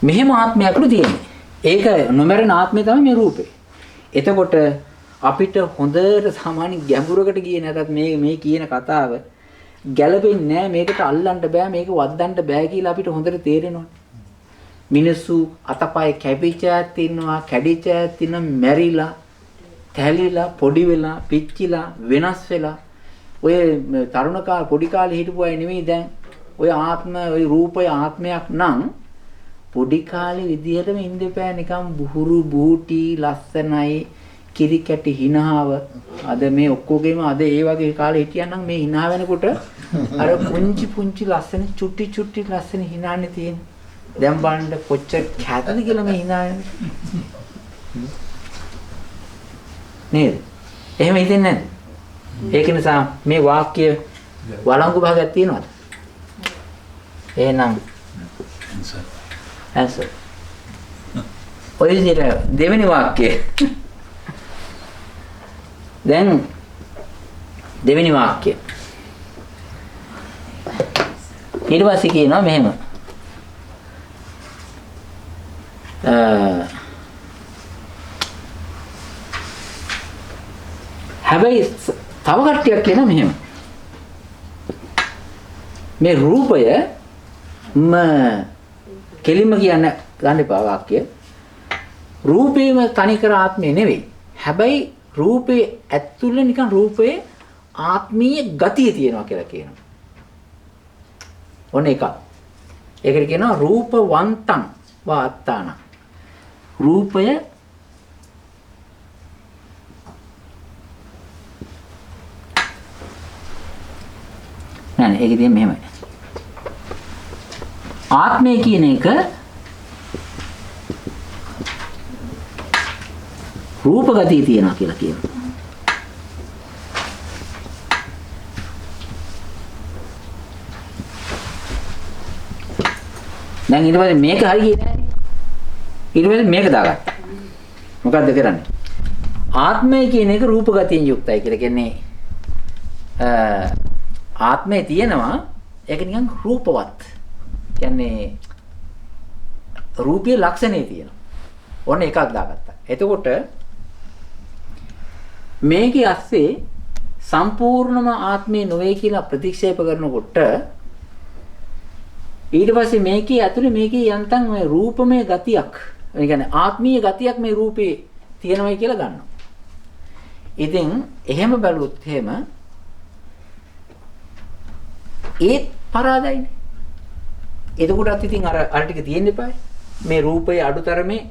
මෙහෙම ආත්මයක්ලු තියෙන්නේ. ඒක නොමැරෙන ආත්මය තමයි මේ රූපේ. එතකොට අපිට හොඳට සාමාන්‍ය ගැඹුරකට ගියේ නැතත් මේ කියන කතාව ගැළපෙන්නේ නැහැ. මේකට අල්ලන්න බෑ, මේක වද්දන්න බෑ කියලා අපිට හොඳට තේරෙනවා. මිනිස්සු අතපය කැපිච්ච ඇත් ඉන්නවා, කැඩිච්ච ඇත් ඉන්නවා, මැරිලා, තැලිලා, පොඩි වෙලා, පිච්චිලා, වෙනස් වෙලා. ඔය තරුණ කාලේ පොඩි කාලේ හිටපු අය නෙමෙයි දැන්. ඔය ඔය රූපය ආත්මයක් නම් පොඩි කාලේ විදියටම ඉඳපෑ නිකන් බුහුරු බූටි ලස්සනයි කිරි කැටි හිනාව. අද මේ ඔක්කොගෙම අද ඒ වගේ කාලේ හිටියනම් මේ hina වෙනකොට අර පුංචි ලස්සන චුට්ටි ලස්සන hinaන්නේ තියෙන. දැන් බලන්න කොච්චර කැතද කියලා මේ හිනාන්නේ. නේද? එහෙම හිතෙන්නේ නැද්ද? ඒක නිසා මේ වාක්‍ය වළංගු භාගයක් තියෙනවද? එහෙනම් answer. ඔය විදිහට දෙවෙනි වාක්‍යය. දැන් දෙවෙනි වාක්‍යය. ඊට පස්සේ කියනවා මෙහෙම. හැබැයි තව කට්ටියක් කියනවා මෙහෙම. මේ රූපය කෙලින්ම කියන්න ගන්න එපා වාක්‍ය. රූපේම තනිකර ආත්මය නෙවෙයි. හැබැයි රූපේ ඇතුළේ නිකන් රූපේ ආත්මීය ගතිය තියෙනවා කියලා කියනවා. ඔන්න එකක්. ඒකට කියනවා රූපවන්තං වාත්තාන. රූපය නෑ ඒක ඉතින් මෙහෙමයි. ආත්මය කියන එක රූප ගතිය තියෙනවා කියලා කියනවා. දැන් ඊට පස්සේ මේක හරි ගියේ නෑනේ. ඊට පස්සේ මේක දාගත්තා. මොකද්ද කරන්නේ? ආත්මය කියන එක රූප ගතියෙන් යුක්තයි කියලා කියන්නේ ආත්මය තියෙනවා ඒක නිකන් රූපවත්. කියන්නේ රූපීය ලක්ෂණේ තියෙනවා. ඔන්න එකක් දාගත්තා. එතකොට මේකේ ඇස්සේ සම්පූර්ණම ආත්මේ නොවේ කියලා ප්‍රතික්ෂේප කරනකොට ඊට පස්සේ මේකේ ඇතුලේ මේකේ යන්තම් මේ රූපමය ගතියක්, ඒ කියන්නේ ආත්මීය ගතියක් මේ රූපේ තියෙනවයි කියලා ගන්නවා. ඉතින් එහෙම බැලුවොත් එහෙම ඒත් පරාදයිනේ. එතකොටත් ඉතින් අර ටික තියෙන්න එපායි. මේ රූපයේ අඩුතරමේ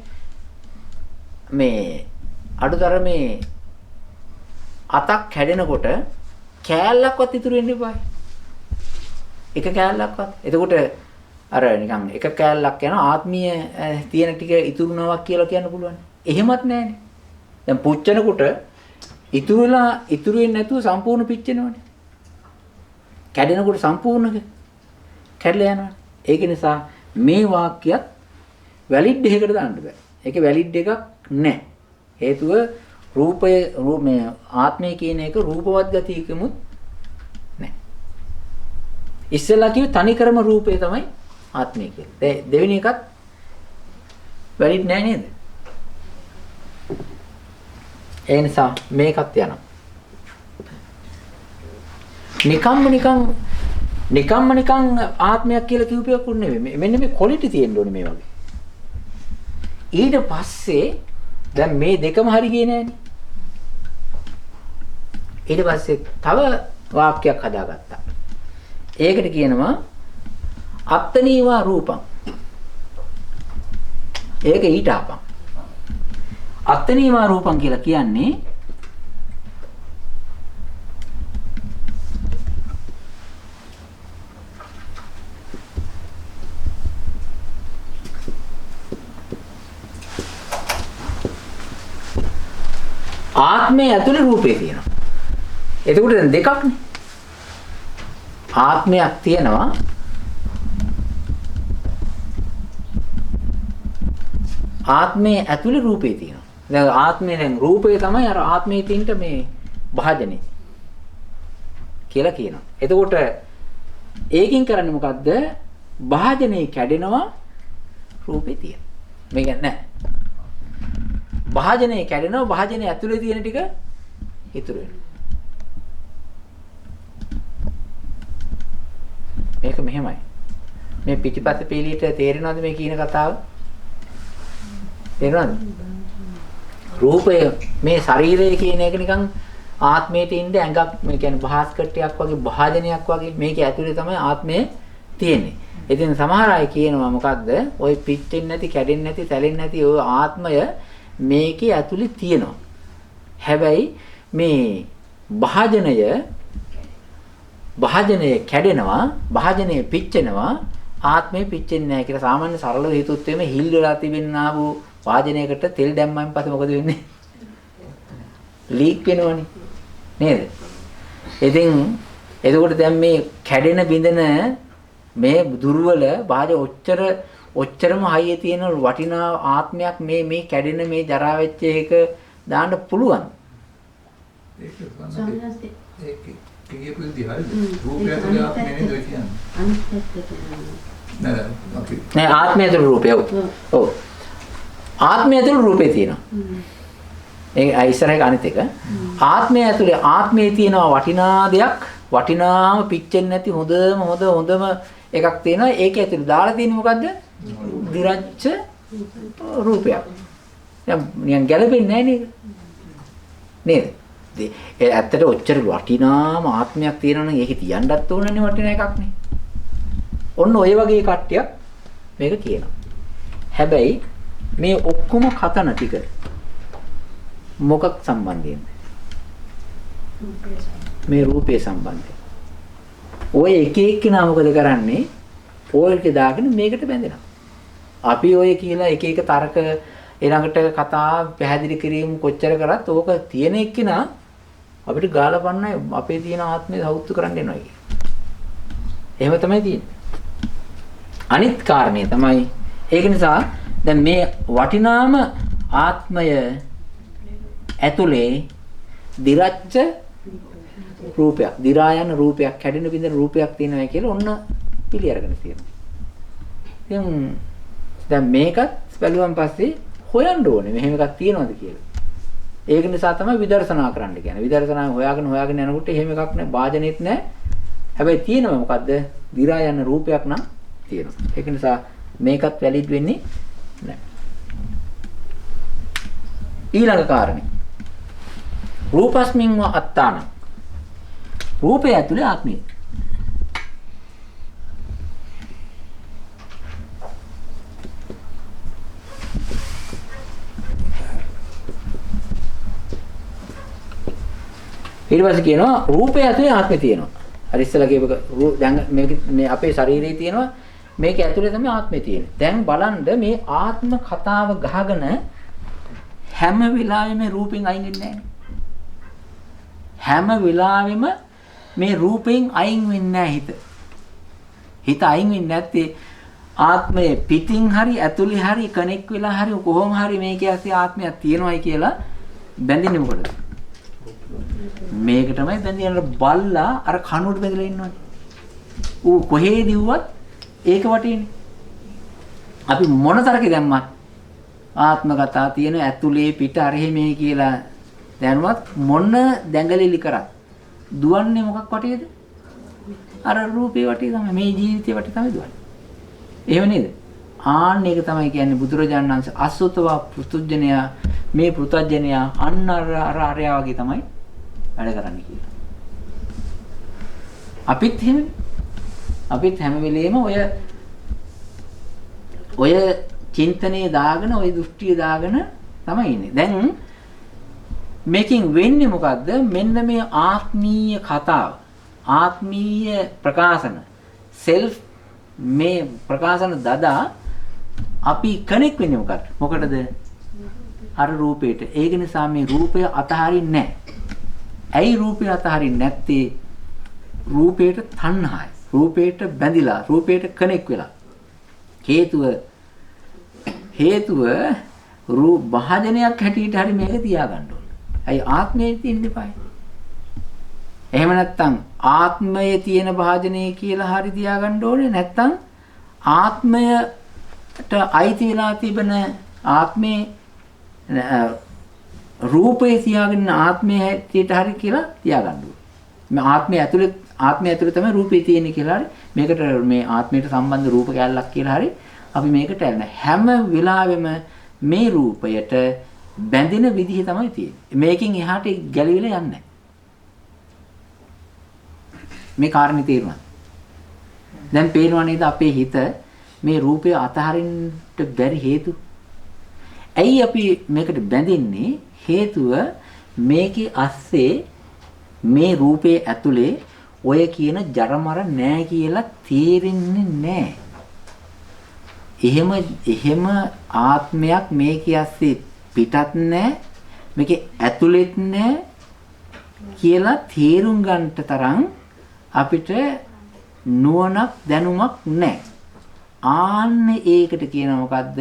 අතක් කැඩෙනකොට කෑල්ලක්වත් ඉතුරු වෙන්න එපායි. එක කෑල්ලක්වත්. එතකොට අර නිකන් එක කෑල්ලක් යන ආත්මීය තියෙන ටික ඉතුරුනවා කියලා කියන්න පුළුවන්. එහෙමත් නැහැනේ. දැන් පුච්චනකොට ඉතුරු වෙන්නේ නැතුව සම්පූර්ණ පිච්චෙනවනේ. කැඩෙනකොට සම්පූර්ණ කැඩලා යනවා. ඒක නිසා මේ වාක්‍යයක් වැලිඩ් එකකට දාන්න බෑ. ඒකේ වැලිඩ් එකක් නැහැ. හේතුව රූපයේ ආත්මය කියන එක රූපවත් ගතියකමුත් නැහැ. ඉස්සෙල්ලා කිව්වේ තනිකරම රූපය තමයි ආත්මය කියලා. දෙවෙනි එකත් වැලිඩ් නැහැ නේද? ඒ නිසා මේකත් යනවා. නිකම්ම ආත්මයක් කියලා කිව්පයක් උන්නේ නෙමෙයි. මෙන්න මේ ක්වොලිටි තියෙන්න ඕනේ මේ වගේ. ඊට පස්සේ දැන් මේ දෙකම හරි ගියේ නෑනේ. ඊට පස්සේ තව වාක්‍යයක් හදාගත්තා. ඒකට කියනවා අත්තනීවා රූපං. ඒක ඊට ආපං. අත්තනීවා රූපං කියලා කියන්නේ ආත්මය ඇතුලේ රූපේ තියෙනවා. එතකොට දැන් දෙකක්නේ. ආත්මයක් තියෙනවා. ආත්මයේ ඇතුලේ රූපේ තියෙනවා. දැන් ආත්මයේ දැන් රූපේ තමයි අර ආත්මයේ තියෙන මේ භාජනේ කියලා කියනවා. එතකොට ඒකෙන් කරන්නේ මොකද්ද? භාජනේ කැඩෙනවා රූපේ තියෙන. මේක නෑ. භාජනය කැඩෙනවා භාජනයේ ඇතුලේ තියෙන ටික ඉතුරු වෙනවා. මේක මෙහෙමයි. මේ පිටිපස්ස පීලියට තේරෙනවද මේ කියන කතාව? තේරෙනවද? රූපය මේ ශරීරය කියන එක නිකන් ආත්මයට ඉන්න ඇඟක් මේ කියන්නේ භාස්කට්ටයක් වගේ භාජනයක් වගේ මේකේ ඇතුලේ තමයි ආත්මය තියෙන්නේ. ඉතින් සමහර අය කියනවා මොකද්ද? ওই පිච්චෙන්නේ නැති, කැඩෙන්නේ නැති, සැලෙන්නේ නැති ওই ආත්මය මේකේ ඇතුලේ තියෙනවා. හැබැයි මේ භාජනය කැඩෙනවා, භාජනය පිච්චෙනවා, ආත්මේ පිච්චෙන්නේ නැහැ කියලා සාමාන්‍ය සරලව හිතුවොත් එimhe හිල් වෙලා තිබෙනා වූ වාදනයකට තෙල් දැම්මයින් පස්සේ මොකද වෙන්නේ? ලීක් වෙනවනේ. නේද? ඉතින් එතකොට දැන් මේ කැඩෙන බිඳෙන මේ දුර්වල වාද ඔච්චරම හයියේ තියෙන වටිනා ආත්මයක් මේ කැඩෙන මේ ජරා වෙච්ච එක දාන්න පුළුවන්. ඒක ස්වාමීන් වහන්සේ ඒක කියපු විදිහ හරිද? රූපය ඇතුලේ ආත්මය නේද ඔය කියන්නේ? අනිත් පැත්තට නෑ අපි නෑ ආත්මය ඇතුළේ රූපය. ඔව්. ආත්මය ඇතුළේ රූපේ තියෙනවා. ඒ ඉස්සරහේ අනිත් එක. ආත්මය ඇතුළේ ආත්මයේ තියෙන වටිනා දෙයක් වටිනාම පිච්චෙන්නේ නැති හොඳම එකක් තියෙනවා. ඒක ඇතුළේ දාලා තියෙන්නේ මොකද්ද? දිරච්ච රූපයක්. නිකන් ගැලපෙන්නේ නැහැ නේද? ඒ ඇත්තට ඔච්චර වටිනාම ආත්මයක් තියෙනවා නම් ඒකේ තියන්නත් ඕනනේ වටිනා එකක් නේ. ඔන්න ඔය වගේ කට්ටියක් මේක කියනවා. හැබැයි මේ ඔක්කොම කතන ටික මොකක් සම්බන්ධයෙන්ද? මේ රූපේ සම්බන්ධයෙන්. ඔය එක එක්කිනා මොකද කරන්නේ? පොල්ක දාගෙන මේකට බැඳෙනවා. අපි ඔය කියලා එක එක තර්ක ඊළඟට කතා පැහැදිලි කිරීම කොච්චර කරත් ඕක තියෙන එක්කිනා අපිට ගාලා පන්නයි අපේ තියෙන ආත්මය සෞතු කරන්න එනවා කියන්නේ. එහෙම තමයි තියෙන්නේ. අනිත් කාරණේ තමයි ඒක නිසා දැන් මේ වටිනාම ආත්මය ඇතුලේ දිරච්ච රූපයක්, දිරා යන රූපයක්, කැඩෙන බිඳෙන රූපයක් තියෙනවා කියලා ඔන්න පිළි අරගෙන තියෙනවා. ඉතින් දැන් මේකත් බැලුවන් පස්සේ හොයන්න ඕනේ මෙහෙම එකක් තියෙනවද කියලා. ඒක නිසා තමයි විදර්ශනා කරන්න කියන්නේ. විදර්ශනා හොයාගෙන යනකොට එහෙම එකක් නෑ, වාජනෙත් නෑ. හැබැයි තියෙනවා මොකද්ද? දිරා යන රූපයක් නම් තියෙනවා. ඒක නිසා මේකත් වැලිඩ් වෙන්නේ නෑ. ඊළඟ කාරණේ. රූපස්මින්ව අත්තාන. රූපය ඇතුලේ ආත්මය. ඊට පස්සේ කියනවා රූපය ඇතුලේ ආත්මය තියෙනවා. අර ඉස්සලා කියපක දැන් මේ අපේ ශරීරයේ තියෙනවා මේක ඇතුලේ තමයි ආත්මය තියෙන්නේ. දැන් බලන්න මේ ආත්ම කතාව ගහගෙන හැම වෙලාවෙම රූපෙන් අයින් වෙන්නේ නැහැ. හැම වෙලාවෙම මේ රූපෙන් අයින් වෙන්නේ නැහැ හිත. හිත අයින් වෙන්නේ නැත්තේ ආත්මය පිටින් හරි ඇතුලේ හරි කනෙක්ට් වෙලා හරි කොහොම හරි මේකේ ඇති ආත්මයක් තියෙනවායි කියලා බැඳින්නේ මොකටද? මේක තමයි බැඳියන බල්ලා අර කනුවට බැඳලා ඉන්නවනේ. ඌ කොහේ දිව්වත් ඒක වටේනේ. අපි මොන තරකේ දැම්මත් ආත්ම කතා තියෙන ඇතුලේ පිට අරෙහි මේ කියලා දැනුවත් මොන දැඟලිලි කරත් දුවන්නේ මොකක් වටේද? අර රූපේ වටේ තමයි, මේ ජීවිතේ වටේ තමයි දුවන්නේ. එහෙම නේද? ආන්න ඒක තමයි කියන්නේ බුදුරජාණන් වහන්සේ අසුතවා පෘතුජ්ජනයා මේ පෘතජ්ජනයා අන්න අර අරයා වගේ තමයි වැඩ කරන්නේ කියලා. අපිත් හැම වෙලෙම ඔය චින්තනයේ දාගෙන ඔය දෘෂ්ටිය දාගෙන තමයි ඉන්නේ. දැන් මේකෙන් වෙන්නේ මොකද්ද? මෙන්න මේ ආත්මීය කතාව, ආත්මීය ප්‍රකාශන, සෙල්ෆ් මේ ප්‍රකාශන දදා අපි කනෙක්ට් වෙන්නේ මොකටද? අර රූපේට. ඒක නිසා මේ රූපය අතහරින්නේ නැහැ. ඇයි රූපය අතහරින්නේ නැත්තේ? රූපේට තණ්හායි. රූපේට බැඳිලා, රූපේට කනෙක්ට් වෙලා. හේතුව රූප භාජනයක් හැටියට හරි මේක තියාගන්න ඕනේ. ඇයි ආත්මයේ තියෙන්න එපායි. එහෙම නැත්නම් ආත්මයේ තියෙන භාජනය කියලා හරි තියාගන්න ඕනේ. නැත්නම් ආත්මයට අයිති වෙලා තිබෙන ආත්මේ රූපේ තියාගෙන ආත්මයේ හැටියට හරි කියලා තියාගන්න ඕනේ. මේ ආත්මය ඇතුලේ තමයි රූපේ තියෙන්නේ කියලා හරි මේකට මේ ආත්මයට සම්බන්ධ රූප කැලලක් කියලා හරි අපි මේකට ඇලෙන හැම වෙලාවෙම මේ රූපයට බැඳෙන විදිහ තමයි තියෙන්නේ. මේකෙන් එහාට ගැලවිලා යන්නේ නැහැ. මේ කාරණේ තේරුණා. දැන් පේනවා නේද අපේ හිත මේ රූපය අතහරින්න බැරි හේතු? ඇයි අපි මේකට බැඳෙන්නේ? හේතුව මේකේ අස්සේ මේ රූපේ ඇතුලේ ඔය කියන ජරමර නෑ කියලා තේරෙන්නේ නෑ. එහෙම ආත්මයක් මේකේ ඇස්සේ පිටත් නැහැ මේකේ ඇතුළෙත් නැහැ කියලා තේරුම් ගන්නට තරම් අපිට නුවණක් දැනුමක් නැහැ. ආන්නේ ඒකට කියනවා මොකද්ද?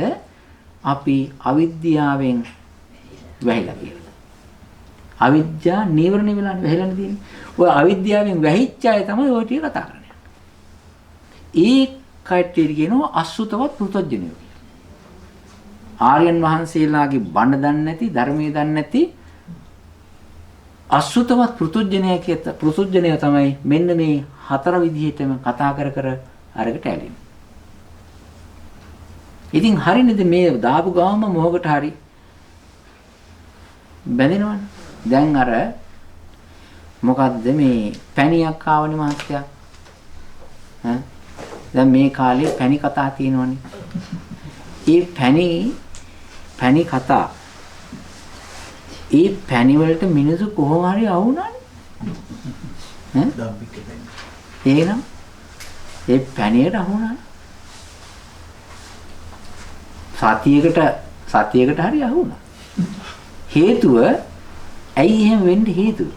අපි අවිද්‍යාවෙන් වැහිලා කියලා. අවිද්‍යා නීවරණ වෙලානේ වැහිලානේ තියෙන්නේ. ඔය අවිද්‍යාවෙන් වැහිච්ච අය තමයි ඔය ටික කතා කරන්නේ. ඒ කයිටේ කියනවා අසුතවත් පෘතජ්ජනයෝ කියලා. ආර්යයන් වහන්සේලාගේ බණ දන්නේ නැති, ධර්මයේ දන්නේ නැති අසුතවත් පෘතජ්ජනය තමයි මෙන්න මේ හතර විදිහටම කතා කර අරකට ඇලෙන්නේ. ඉතින් හරියනද මේ දාපු ගාම මොහොකට හරි බැඳෙනවනේ. දැන් අර මොකද්ද මේ පැණියක් ආවනේ මහත්තයා. දැන් මේ කාලේ පැණි කතා තියෙනවනේ. ඒ පැණි කතා ඒ පැණි වලට මිනිස්සු කොහොම හරි අහුණානේ. එහෙනම් ඒ පැණියට අහුණා. සතියකට හරි අහුණා. හේතුව ඇයි එහෙම වෙන්න හේතුව?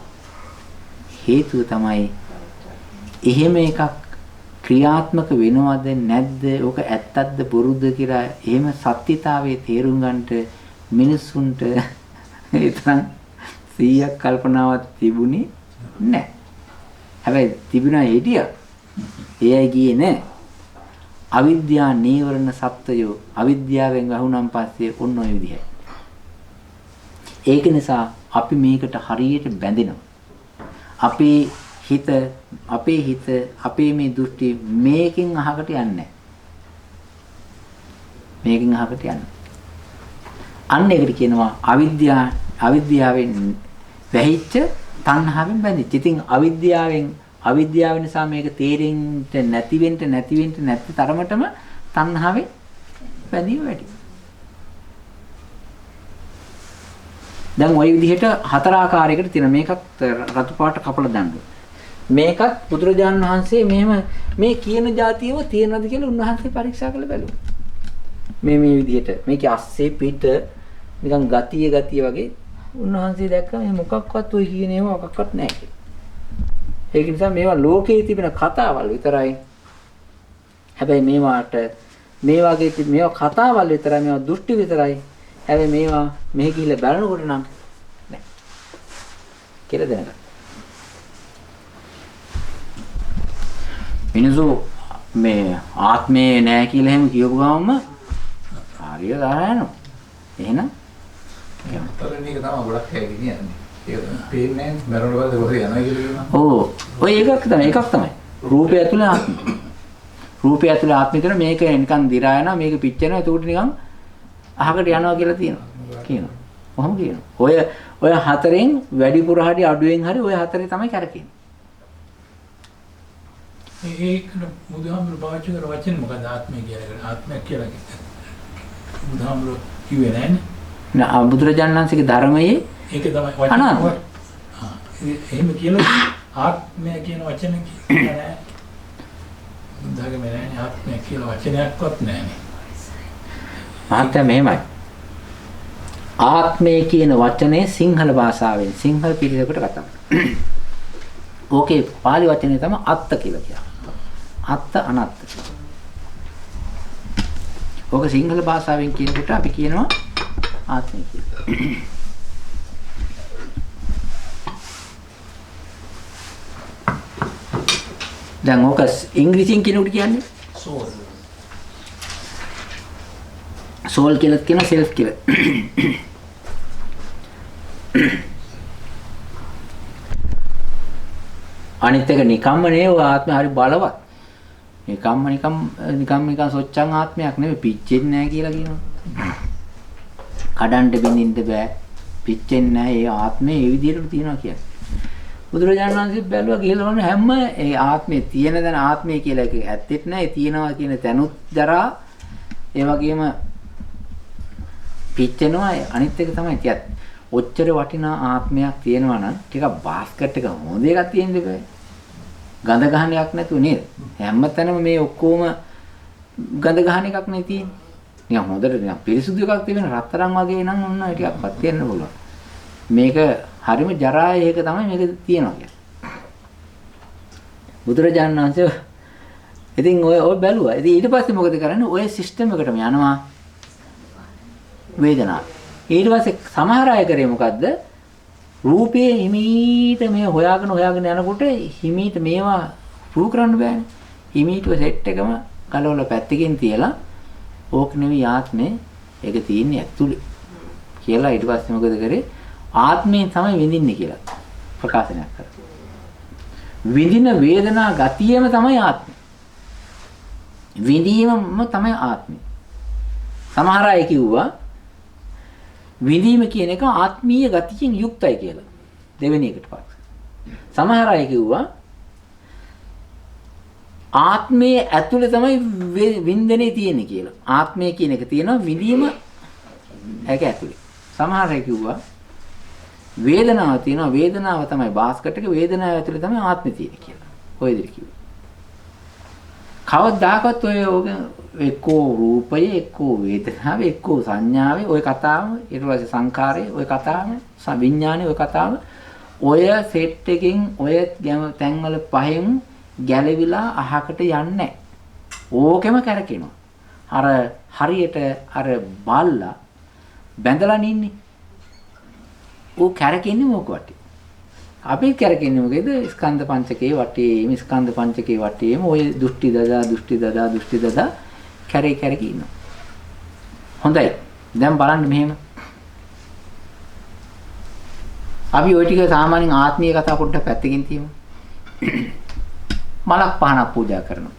හේතුව තමයි එහෙම එකක් ක්‍රියාත්මක වෙනවද නැද්ද? ඕක ඇත්තක්ද බොරුද කියලා එහෙම සත්‍යතාවයේ තේරුම් ගන්නට මිනිස්සුන්ට ඒ තරම් 100ක් කල්පනාවක් තිබුණේ නැහැ. හැබැයි තිබුණා හිටියා. ඒ අය ගියේ නැහැ. අවිද්‍යා නීවරණ සත්‍යය අවිද්‍යාවෙන් වහුණන් පස්සේ ඔන්න ඔය විදිහයි. ඒක නිසා අපි මේකට හරියට බැඳෙනවා. අපේ හිත අපේ මේ දෘෂ්ටි මේකෙන් අහකට යන්නේ නැහැ. මේකෙන් අහකට යන්නේ. අන්න ඒකට කියනවා අවිද්‍යාවෙන් වැහිච්ච තණ්හාවෙන් බැඳිච්ච. ඉතින් අවිද්‍යාව නිසා මේක තේරෙන්න නැති තරමටම තණ්හාවෙන් බැඳීම වැඩි. දැන් ওই විදිහට හතර ආකාරයකට තියෙන මේකත් රතු පාට කපලා දාන්න. මේකත් බුදුරජාණන් වහන්සේ මෙහෙම මේ කියන જાතියව තියෙනවද කියලා උන්වහන්සේ පරීක්ෂා කරලා බැලුවා. මේ විදිහට මේකේ අස්සේ පිට නිකන් ගතිය වගේ උන්වහන්සේ දැක්ක මේ මොකක්වත් ඔය කියන ඒවා මොකක්වත් නැහැ කියලා. ඒක නිසා මේවා ලෝකයේ තිබෙන කතාවල් විතරයි. හැබැයි මේවා කතාවල් විතරයි, මේවා දෘෂ්ටි විතරයි. හැබැයි මේවා මෙහි ගිහිල්ලා බලනකොට නම් නෑ කියලා දැනගන්න. මිනිස්සු මේ ආත්මේ නෑ කියලා එහෙම කියපු ගමන්ම හරිය දානවා. එහෙනම් තරණීක තමයි ගොඩක් හැගෙන්නේ යන්නේ. ඒක පේන්නේ නැහැ මරණවලද කොහෙද යනවා කියලා. ඔව්. ඔය එකක් තමයි. රූපය ඇතුලේ ආත්මය. රූපය ඇතුලේ ආත්මය කියන මේක නිකන් දිරා යනවා, මේක පිච්චෙනවා. ඒක උඩ නිකන් අහකට යනවා කියලා කියනවා. කොහොම කියනවා? ඔය හතරෙන් වැඩිපුර හරි අඩුවෙන් හරි ඔය හතරේ තමයි කරකෙන්නේ. ඒක බුදුහාමුදුරුවෝ පාවිච්චි කරන වචනේ මොකද ආත්මය කියලා? ආත්මය කියලා කියන්නේ. බුදුහාමුදුරුවෝ කිව්වේ නැන්නේ. නෑ බුදුරජාණන් වහන්සේගේ ධර්මයේ ඒක තමයි වචනේ. එහෙම කියලා ආත්මය කියන වචනේ කියන්නේ නෑ. බුද්ධාගමේ නෑනේ ආත්මය කියලා වචනයක්වත් නෑනේ. මහත්ය මෙහෙමයි. ආත්මය කියන වචනේ සිංහල භාෂාවෙන් සිංහල පිළිවෙලකට කතා කරනවා. ඕකේ පාලි වචනේ තමයි අත්ත කියලා කියන්නේ. අත්ත අනත්ත. ඕක සිංහල භාෂාවෙන් කියනකොට අපි කියනවා ආත්මය කියලා. දැන් ඕක ඉංග්‍රීසියෙන් කියනකොට කියන්නේ සෝල් කියලා කියන සෙල්ෆ් කියලා. අනිත් එක නිකම්ම නේ ඔය ආත්මය හරි බලවත්. නිකම් සොච්චන් ආත්මයක් නෙවෙයි, පිච්චෙන්නේ නැහැ කියලා කියනවා. කඩන්න බින්දින්න බෑ, පිච්චෙන්නේ නැහැ. ඒ ආත්මය ඒ විදිහට තියෙනවා කියන්නේ. බුදුරජාණන් වහන්සේ බැලුවා කියලා වුණ හැම ඒ ආත්මේ තියෙන දන ආත්මය කියලා එක ඇත්තෙත් නැහැ. ඒ තියෙනවා කියන තැනුත් දරා ඒ වගේම පිච්චෙනවා. අනිත් එක තමයි තියත් ඔච්චර වටිනා ආත්මයක් තියෙනවා නම් ටිකක් බාස්කට් එක හොඳ එකක් තියෙන්න බෑ. ගඳ ගහනයක් නැතුව නේද? හැමතැනම මේ ඔක්කොම ගඳ ගහන එකක් නේ තියෙන්නේ. නිකන් හොඳට නිකන් පිරිසුදු එකක් තියෙන රත්තරන් වගේ නම් ඔන්න ටිකක්වත් තියෙන්න පුළුවන්. මේක හරිම ජරාය ඒක තමයි මේක තියෙනවා කියන්නේ. බුදුරජාණන් වහන්සේ ඉතින් ඔය බැලුවා. ඉතින් ඊට පස්සේ මොකද කරන්නේ? ඔය සිස්ටම් එකටම යනවා වේදනාව. ඊට පස්සේ සමහර අය කරේ මොකද්ද? රූපයේ හිමීට මේ හොයාගෙන යනකොට හිමීට මේවා ප්‍රූව් කරන්න බෑනේ. හිමීට ඔය සෙට් එකම ගලවලා පැත්තකින් තියලා ඕක නෙවෙයි ආත්මේ ඒක තියෙන්නේ ඇතුලේ කියලා ඊට පස්සේ මොකද කරේ? ආත්මයෙන් තමයි විඳින්නේ කියලා ප්‍රකාශනයක් කරා. විඳින වේදනා ගතියම තමයි ආත්මය. විඳීමම තමයි ආත්මය. සමහර අය කිව්වා විඳීම කියන එක ආත්මීය ගතියෙන් යුක්තයි කියලා. දෙවෙනි එකට පස්සේ. සමහර අය කිව්වා ආත්මයේ ඇතුලේ තමයි වින්දනේ තියෙන්නේ කියලා. ආත්මය කියන එක තියෙනවා විඳීම ඒක ඇතුලේ. සමහර අය කිව්වා වේදනාව තියෙනවා වේදනාව තමයි බාස්කට් එක වේදනාව ඇතුලේ තමයි ආත්මය තියෙන්නේ කියලා. ඔය විදිහට කිව්වා. කවදාකවත් ඔය එක්කෝ රූපය එක්කෝ වේදනාව එක්කෝ සංඥාවේ ඔය කතාව ඊට පස්සේ සංඛාරයේ ඔය කතාව විඥානයේ ඔය කතාව ඔය සෙට් එකකින් ඔය තැන්වල පහෙන් ගැලවිලා අහකට යන්නේ ඕකෙම කරකිනවා. අර හරියට අර බල්ලා බැඳලා නින්නේ. ਉਹ කරකින්නේ මොක වටේ. අපි කරකින්නේ මොකේද? ස්කන්ධ පංචකේ වටේම ස්කන්ධ පංචකේ වටේම ඔය දෘෂ්ටි දදා කැරකි ඉන්නවා. හොඳයි. දැන් බලන්න මෙහෙම. අපි ওই ටික සාමාන්‍යයෙන් ආත්මීය කතා පොඩ්ඩක් පැත්තකින් තියමු. මලක් පහනක් පූජා කරනවා.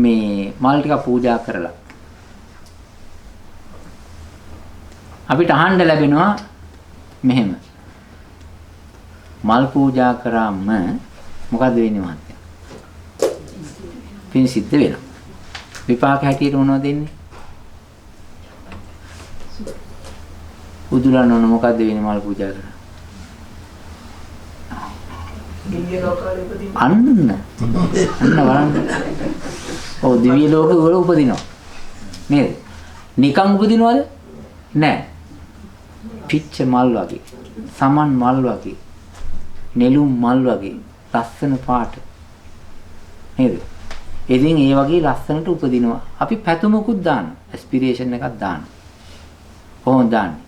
මේ මල් ටික පූජා කරලා අපිට අහන්න ලැබෙනවා මෙහෙම. මල් පූජා කරාම මොකද වෙන්නේ මහත්තයා? පින් සිද්ධ වෙනවා. විපාක හැටියට මොනවද දෙන්නේ? උදුලන්න ඕන මොකද්ද වෙන්නේ මල් පූජා කරා? අන්න බලන්න. ඔව් දිව්‍ය ලෝක වල උපදිනවා. නේද? නිකන් උපදිනවද? නෑ. පිච්ච මල් වගේ, සමන් මල් වගේ, නෙළුම් මල් වගේ ලස්සන පාට. නේද? ඉතින් ඒ වගේ ලස්සනට උපදිනවා. අපි පැතුමකුත් දානවා. ඇස්පිරේෂන් එකක් දානවා. කොහොමද දාන්නේ?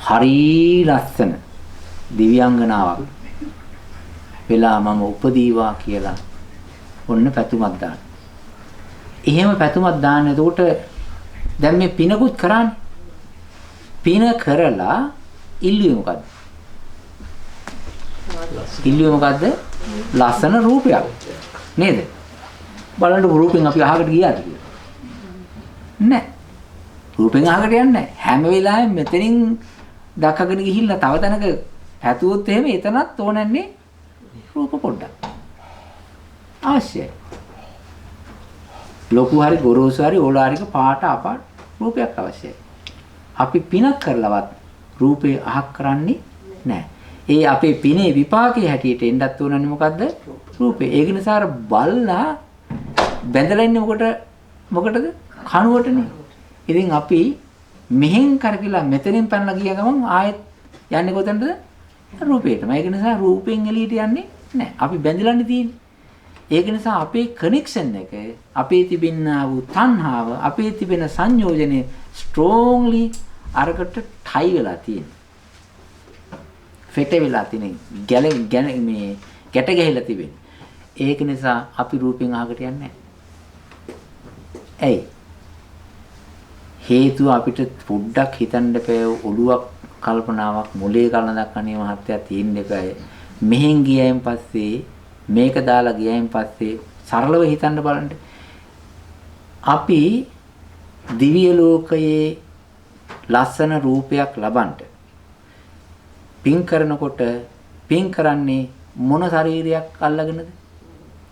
හරි ලස්සන දිව්‍යාංගනාවක් වෙලා මම උපදීවා කියලා ඔන්න පැතුමක් දාන්න. එහෙම පැතුමක් දාන්න. එතකොට දැන් මේ පිනකුත් කරන්නේ. පින කරලා ඉල්ලුවේ මොකද්ද? ඉල්ලුවේ මොකද්ද? ලස්සන රූපයක්. නේද? බලන්න රූපෙන් අපි අහකට ගියාද කියලා? නෑ. රූපෙන් අහකට යන්නේ නෑ. හැම වෙලාවෙම මෙතනින් දක්කගෙන ගිහිල්ලා තව තැනක හැතුවොත් එහෙම එතනත් ඕනන්නේ රූප පොඩ්ඩක්. අවශ්‍යයි. ලොකු හරි ගොරෝසු හරි ඕලාරික පාට අපාට රූපයක් අවශ්‍යයි. අපි පිනක් කරලවත් රූපේ අහක් කරන්නේ නැහැ. ඒ අපේ පිනේ විපාකයේ හැටියට එන්නත් උනන්නේ මොකද්ද? රූපේ. ඒක නිසා අර බල්ලා බැඳලා ඉන්නේ මොකටද? කනුවටනේ. ඉතින් අපි මෙහෙන් කරකිලා මෙතනින් පැනලා ගිය ගමන් ආයෙත් යන්නේ කොතනද? රූපේටම. ඒක නිසා රූපෙන් එළියට යන්නේ නැහැ. අපි බැඳලානේ තියෙන්නේ. ඒක නිසා අපේ කනෙක්ෂන් එක අපේ තිබෙනා වූ තණ්හාව අපේ තිබෙන සංයෝජනේ ස්ට්‍රෝංලි අරකට ටයි වෙලා තියෙනවා. ෆෙට වෙලා තියෙන මේ ගැට ගැහිලා තිබෙන්නේ. ඒක නිසා අපි රූපෙන් අහකට යන්නේ නැහැ. ඇයි? හේතුව අපිට පොඩ්ඩක් හිතන්න බෑ ඔළුවක් කල්පනාවක් මොලේ කලනක් අනේ මහත්තයා තියෙන්න එපායි. මෙහෙන් ගියයින් පස්සේ මේක දාලා ගියයින් පස්සේ සරලව හිතන්න බලන්න. අපි දිව්‍ය ලෝකයේ ලස්සන රූපයක් ලබන්න පින් කරනකොට පින් කරන්නේ මොන ශරීරයක් අල්ලගෙනද?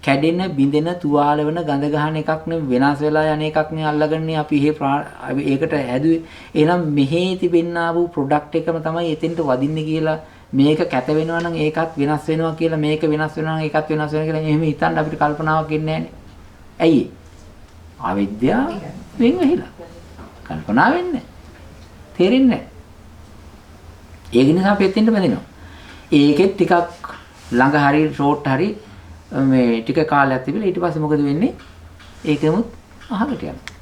කැඩෙන බිඳෙන තුවාල වෙන ගඳ ගහන එකක් නෙවෙයි වෙනස් වෙලා යන එකක් නේ අල්ලගන්නේ අපි ඒකට හැදුවේ. එහෙනම් මෙහි තිබෙන්නා වූ ප්‍රොඩක්ට් එකම තමයි එතෙන්ට වදින්නේ කියලා මේක කැත වෙනවා නම් ඒකත් වෙනස් වෙනවා කියලා මේක වෙනස් වෙනවා නම් ඒකත් වෙනස් වෙනවා කියලා එහෙම හිතන්න අපිට කල්පනාවක් එන්නේ නැහැනේ. ඇයි? අවිද්‍යාව වෙන් වෙහිලා. කල්පනා වෙන්නේ. තේරෙන්නේ නැහැ. ඒක නිසා අපි එතෙන්ට බැඳෙනවා. ඒකෙත් ටිකක් ළඟ හරි ෂෝට් හරි මේ ටික කාලයක් තිබිලා ඊට පස්සේ මොකද වෙන්නේ? ඒකෙමුත් අහකට යනවා.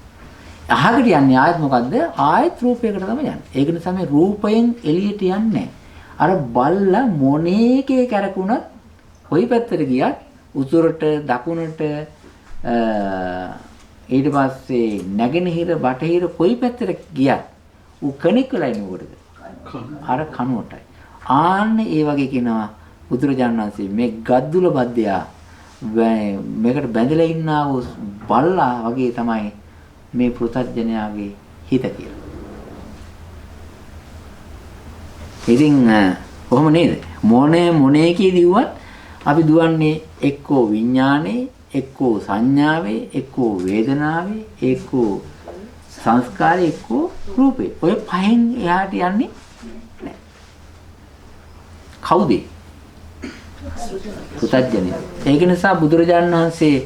අහකට යන්නේ ආයෙත් මොකද්ද? ආයෙත් රූපයකට තමයි යන්නේ. ඒක නිසා මේ රූපයෙන් එළියට යන්නේ අර බල්ලා මොනේකේ කරකුණත් කොයි පැත්තට ගියත් උතුරට දකුණට ඊට පස්සේ නැගෙනහිර බටහිර කොයි පැත්තට ගියත් ඌ කණෙක් වෙලා ඉන්නේ උඩට. අර කනුවටයි. ආන්න ඒ වගේ කියනවා බුදුරජාණන් වහන්සේ මේ ගද්දුල බද්දයා මේකට බැඳලා ඉන්නා වූ බල්ලා වගේ තමයි මේ පෘථග්ජනයාගේ හිත කියලා. ඉතින් කොහොම නේද? මොනේ කියදිවත් අපි දුවන්නේ එක්කෝ විඥානේ, එක්කෝ සංඥාවේ, එක්කෝ වේදනාවේ, එක්කෝ සංස්කාරේ, එක්කෝ රූපේ. ඔය පහෙන් එහාට යන්නේ නැහැ. කවුද? පෘථග්ජනය. ඒක නිසා බුදුරජාණන් වහන්සේ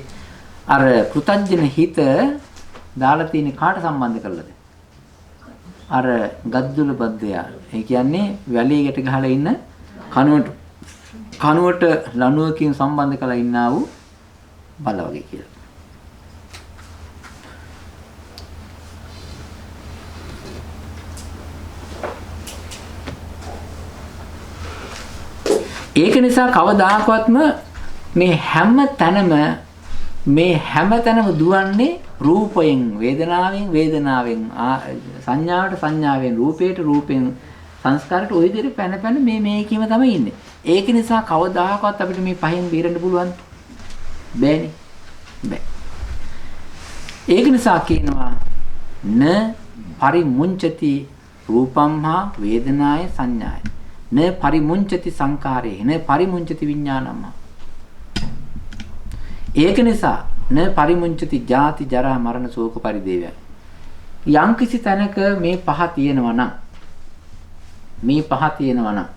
අර පෘථග්ජන හිත දාලා තියෙන කාට සම්බන්ධ කරලාද? අර ගද්දුල බද්දයා. ඒ කියන්නේ වැලියකට ගහලා ඉන්න කනුවට ලණුවකින් සම්බන්ධ කරලා ඉන්නා වූ බල වගේ කියලා. ඒක නිසා කවදාකවත්ම මේ හැම තැනම දුවන්නේ රූපයෙන් වේදනාවෙන් සංඥාවට සංඥාවෙන් රූපයෙන් සංස්කාරයට ওই විදිහට පැන මේකීම තමයි ඉන්නේ. ඒක නිසා කවදාකවත් අපිට මේ පහෙන් බේරෙන්න පුළුවන් බෑනේ. බෑ. ඒක නිසා කියනවා න පරිමුංචති රූපම්හා වේදනාය සංඥාය න පරිමුංචති සංකාරේ න පරිමුංචති විඥානම්ම. ඒක නිසා න පරිමුංචති ජාති ජරා මරණ ශෝක පරිදේවය. යම් කිසි තැනක මේ පහ තියෙනවා නම්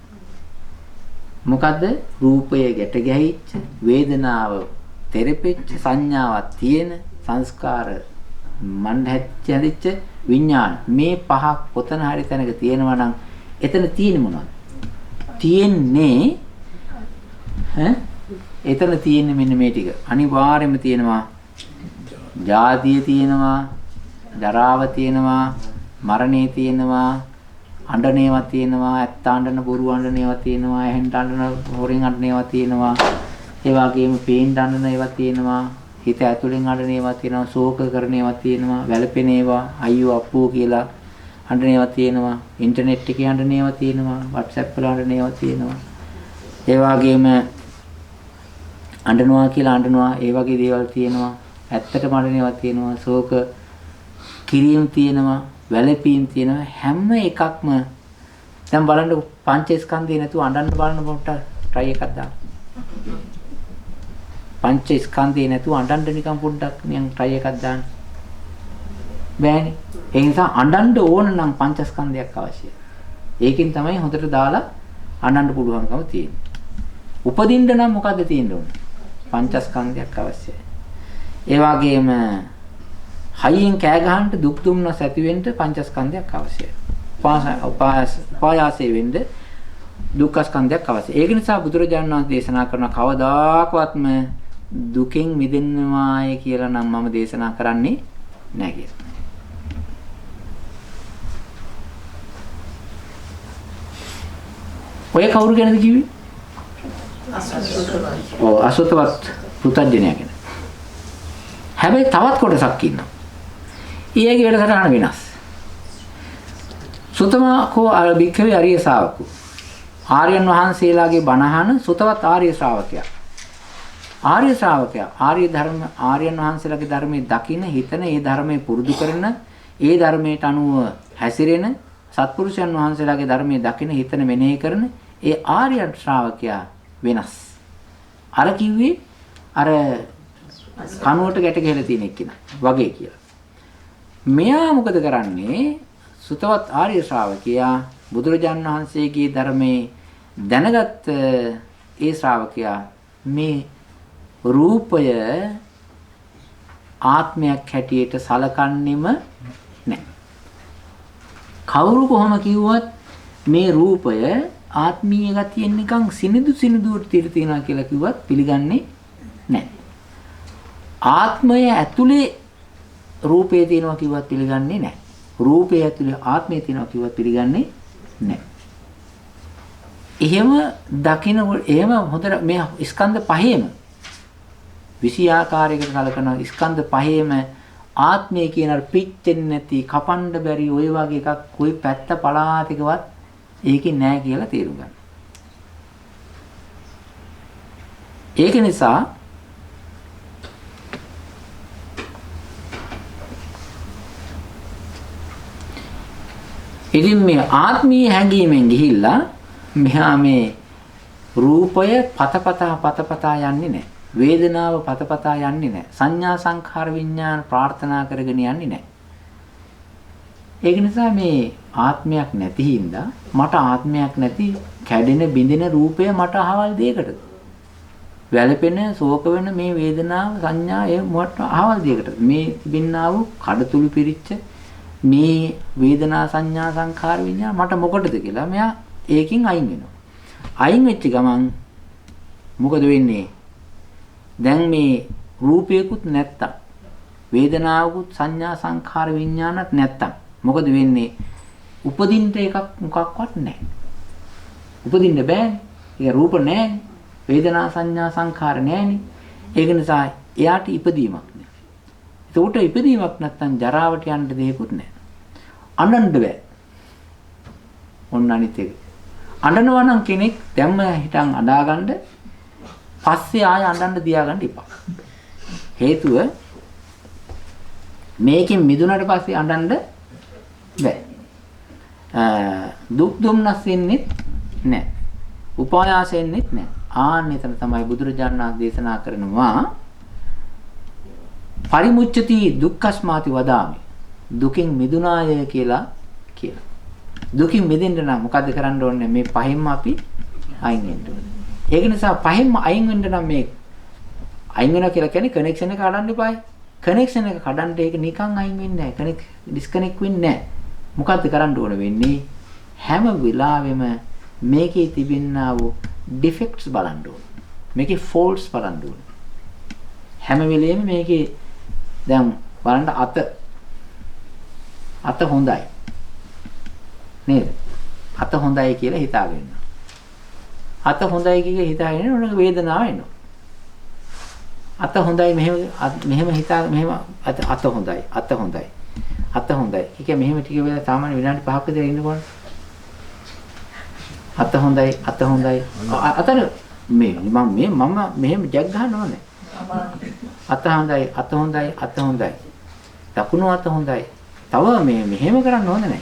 මොකද්ද? රූපය ගැට ගැහිච්ච, වේදනාව තෙරපෙච්ච, සංඥාවක් තියෙන, සංස්කාර මණ්ඩ හැදිච්ච විඥාන මේ පහ කොතන හරි තැනක තියෙනවා නම් එතන තියෙන්නේ මොනවද? එතන තියෙන්නේ මෙන්න මේ ටික. අනිවාර්යයෙන්ම තියෙනවා ජාතිය තියෙනවා, ජරාව තියෙනවා, මරණය තියෙනවා, අඬනේවා තියෙනවා, ඇත්ත අඬන බොරු අඬනේවා තියෙනවා, ඇහෙන් අඬන හොරෙන් අඬනේවා තියෙනවා. ඒ වගේම පේන් අඬන ඒවා තියෙනවා, හිත ඇතුලෙන් අඬනේවා තියෙනවා, ශෝක කරනේවා තියෙනවා, වැළපෙනේවා, අයියෝ අප්පෝ කියලා අඬනේවා තියෙනවා, ඉන්ටර්නෙට් එකේ අඬනේවා තියෙනවා, WhatsApp වල අඬනේවා තියෙනවා. ඒ වගේම අඬනවා කියලා අඬනවා, ඒ වගේ දේවල් තියෙනවා. ඇත්තටම අඬනේවා තියෙනවා, ශෝක කිරීම තියෙනවා, වැළපීම් තියෙනවා. හැම එකක්ම දැන් බලන්න පංචස්කන්ධය නැතුව අඬන්න බලන්න පොඩ්ඩක් try එකක් දාන්න. පංචස්කන්ධය නැතුව අඬන්න නිකන් පොඩ්ඩක් නිකන් try එකක් දාන්න. බෑනේ. ඒ නිසා අඬන්න ඕන නම් පංචස්කන්ධයක් අවශ්‍යයි. ඒකෙන් තමයි හොඳට දාලා අඬන්න පුළුවන්කම තියෙන්නේ. උපදින්න නම් මොකද්ද තියෙන්න ඕන? පංචස්කන්ධයක් අවශ්‍යයි. ඒ වගේම හයියෙන් කෑ ගහන්න දුක් දුම්නස් ඇති වෙන්න පංචස්කන්ධයක් අවශ්‍යයි. උපායාසයෙන් වෙන්න දුක්ඛස්කන්ධයක් අවශ්‍යයි. ඒක නිසා බුදුරජාණන් වහන්සේ දේශනා කරන කවදාකවත්ම දුකෙන් මිදෙන්නවාය කියලා නම් මම දේශනා කරන්නේ නැහැ කියලා. ඔය කවුරු ගැනද කිව්වේ? අසුතවත් පෘථග්ජනයා ගැන. හැබැයි තවත් කොටසක් ඉන්නවා. ඊයේගේ වැඩසටහන වෙනස්. සුතමකෝ භික්ඛවේ අරිය ශාවකෝ. ආර්යයන් වහන්සේලාගේ බණ අහන සුතවත් ආර්ය ශ්‍රාවකයා. ආර්ය ශ්‍රාවකයා ආර්යයන් වහන්සේලාගේ ධර්මයේ දකින, හිතන, ඒ ධර්මයේ පුරුදු කරන, ඒ ධර්මයට අනුව හැසිරෙන සත්පුරුෂයන් වහන්සේලාගේ ධර්මයේ දකින, හිතන, මෙනෙහි කරන ඒ ආර්ය ශ්‍රාවකයා වෙනස්. අර කිව්වේ අර කනුවට ගැට ගහලා තියෙන එක්කිනා වගේ කියලා. මෙයා මොකද කරන්නේ? සුතවත් ආර්ය ශ්‍රාවකයා බුදුරජාණන් වහන්සේගේ ධර්මයේ දැනගත් ඒ ශ්‍රාවකයා මේ රූපය ආත්මයක් හැටියට සලකන්නෙම නැහැ. කවුරු කොහොම කිව්වත් මේ රූපය ආත්මීය ගතියෙන් නිකන් සිනිදු සිනිදුවට තියලා කියලා කිව්වත් පිළිගන්නේ නැහැ. ආත්මය ඇතුලේ රූපේ තියෙනවා කිව්වත් පිළිගන්නේ නැහැ. රූපේ ඇතුලේ ආත්මය තියෙනවා කිව්වත් පිළිගන්නේ නැහැ. එහෙම දකිනකොට එහෙම හොඳට මේ ස්කන්ධ පහේම 20 ආකාරයකට කලකන ස්කන්ධ පහේම ආත්මය කියන අර පිච්චෙන්නේ නැති කපන්න බැරි ওই වගේ එකක් કોઈ පැත්ත පලාතිකවත් ඒකේ නැහැ කියලා තේරුම් ගන්න. ඒක නිසා ඉතින් මේ ආත්මීය හැඟීමෙන් ගිහිල්ලා මෙහා මේ රූපය පතපතා යන්නේ නැහැ. වේදනාව පතපතා යන්නේ නැහැ. සංඥා සංඛාර විඥාන ප්‍රාර්ථනා කරගෙන යන්නේ නැහැ. ඒක නිසා මේ ආත්මයක් නැති හින්දා මට ආත්මයක් නැති කැඩෙන බිඳෙන රූපය මට අහවල් දෙයකටද? වැළපෙන ශෝක වෙන මේ වේදනාව සංඥා ඒ මට අහවල් දෙයකටද? මේ තිබෙනා වූ කඩතුළු පිරිච්ච මේ වේදනා සංඥා සංඛාර විඥාන මට මොකටද කියලා මෙයා ඒකින් අයින් වෙනවා. අයින් වෙච්ච ගමන් මොකද වෙන්නේ? දැන් මේ රූපයකුත් නැත්තම් වේදනාවකුත් සංඥා සංඛාර විඥානත් නැත්තම් මොකද වෙන්නේ? උපදින්න එකක් මොකක්වත් නැහැ. උපදින්න බෑනේ. ඒක රූප නැහැනේ. වේදනා සංඥා සංඛාර නැහැනේ. ඒක නිසා එයාට ඉපදීමක් නැහැ. ඒකට ඉපදීමක් නැත්තම් ජරාවට යන්න දෙයක්වත් නැහැ. අඬන්න බෑ. ඔන්න අනිත් එක. අඬනවා නම් කෙනෙක් දැම්ම හිටන් අඬාගන්න පස්සේ ආය අඬන්න තියාගන්න එපා. හේතුව මේකෙන් මිදුණට පස්සේ අඬන්න බෑ. දුක් දුම්නස් වෙන්නේ නැහැ. උපායාස වෙන්නේ නැහැ. ආන්න එතන තමයි බුදුරජාණන් වහන්සේ දේශනා කරනවා පරිමුච්ඡති දුක්ඛස්මාති වදාමි. දුකින් මිදුණාය කියලා කියලා. දුකින් මිදෙන්න නම් මොකද කරන්න ඕනේ? මේ පහෙන්ම අපි අයින් වෙන්න ඕනේ. ඒක නිසා පහෙන්ම අයින් වෙන්න නම් මේ අයින් වෙනවා කියලා කියන්නේ කනෙක්ෂන් එක කඩන්න එපායි. කනෙක්ෂන් එක කඩන්න ඒක නිකන් අයින් වෙන්නේ නැහැ. ඩිස්කනෙක්ට් වෙන්නේ නැහැ. මොකද්ද කරන්න ඕන වෙන්නේ? හැම වෙලාවෙම මේකේ තිබෙනා වූ ඩිෆෙක්ට්ස් බලන්න ඕන. මේකේ ෆෝල්ට්ස් බලන්න ඕන. හැම වෙලෙම මේකේ දැන් බලන්න අත හොඳයි. නේද? අත හොඳයි කියලා හිතාගෙන ඉන්නවා. අත හොඳයි කියලා හිතාගෙන උනක වේදනාව එනවා. අත හොඳයි මෙහෙම හිතා මෙහෙම අත හොඳයි. අත හොඳයි. ඒක මෙහෙම ටික වෙලා සාමාන්‍ය විනාඩි 5ක විතර ඉන්නකොට අත හොඳයි. අතන මම මෙහෙම ජග් ගන්න ඕනේ. අත හොඳයි. දකුණු අත හොඳයි. තව මෙහෙම කරන්න ඕනේ නැහැ.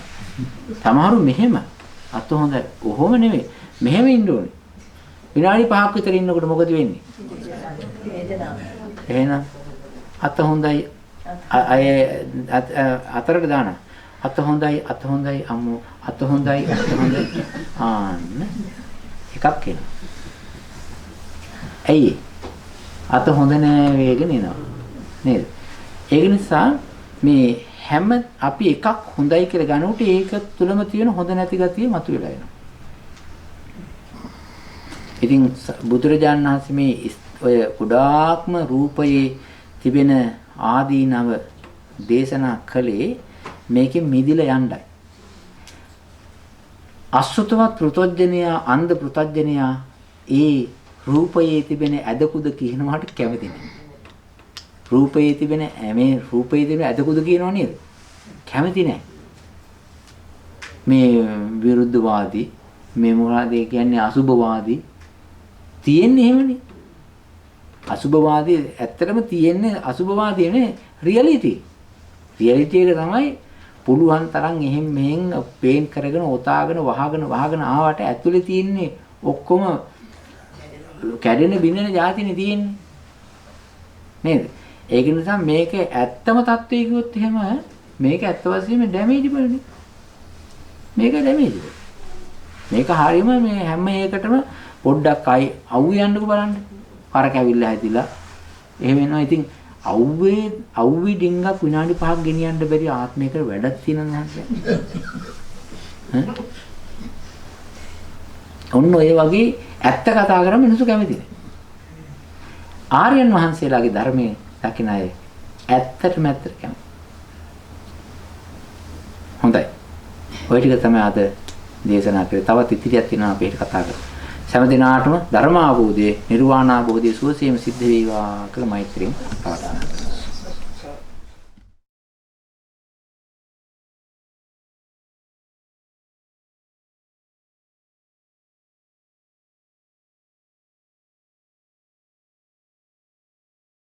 සමහරු මෙහෙම අත හොඳයි. කොහොම නෙමෙයි. මෙහෙම ඉන්න ඕනේ. විනාඩි 5ක් විතර ඉන්නකොට මොකද වෙන්නේ? එහෙනම් අත හොඳයි. අතරට දාන. අත හොඳයි අම්මෝ. අත හොඳයි. ආන්න එකක් එනවා. ඇයි? අත හොඳ නෑ වේගෙන එනවා. නේද? ඒක නිසා මේ හැම අපි එකක් හොඳයි කියලා ගන්නකොට ඒක තුලම තියෙන හොඳ නැති ගතිය මතුවලා එනවා. ඉතින් බුදුරජාණන් වහන්සේ මේ ඔය ගොඩාක්ම රූපයේ තිබෙන ආදීනව දේශනා කළේ මේකෙන් මිදිලා යන්නයි. අසුතවත් පෘතොජ්ජනයා අන්ධ පෘතොජ්ජනයා ඒ රූපයේ තිබෙන ඇදකුද කියනවාට කැමති නෑ. රූපයේ තිබෙන ඇදකුද කියනව නේද? කැමති නෑ. මේ විරුද්ධවාදී මේ මොනවාද කියන්නේ අසුභවාදී තියෙන්නේ එහෙමනේ. අසුභවාදී ඇත්තටම තියෙන්නේ අසුභවාදී නේ රියැලිටි. රියැලිටි එක තමයි පුළුවන් තරම් එහෙන් මෙහෙන් පේන් කරගෙන ඔතාගෙන වහගෙන ආවට ඇතුලේ තියෙන්නේ ඔක්කොම කැඩෙන බිඳෙන જાතිනේ තියෙන්නේ. නේද? ඒක නිසා මේක ඇත්තම தත්ත්වය කිව්වොත් එහෙම මේක ඇත්ත වශයෙන්ම ඩැමේජබල් නේ. මේක ඩැමේජබල්. මේක හරියම මේ හැම එකටම පොඩ්ඩක් අවුවේ යන්නකෝ බලන්න. කරක ඇවිල්ලා හැදිලා. එහෙම වෙනවා. ඉතින් අවුවේ ඩිංගක් විනාඩි 5ක් ගෙනියන්න බැරි ආත්මයකට වැඩක් තියෙනවා නේද? ඔන්න ඔය වගේ ඇත්ත කතා කරම මිනිස්සු කැමති නෑ. ආර්යයන් වහන්සේලාගේ ධර්මයේ දකින අය ඇත්තටම කැමති. හොඳයි. ඔය ටික තමයි අද දේශනා කරේ. තවත් ඉතිරියක් තියෙනවා අපි හිත කතා කරමු. සෑම දිනාටම ධර්ම අවබෝධයේ නිර්වාණ අවබෝධයේ සුවසේම සිද්ධ වේවා කියලා මෛත්‍රියෙන් ප්‍රාර්ථනා කරනවා.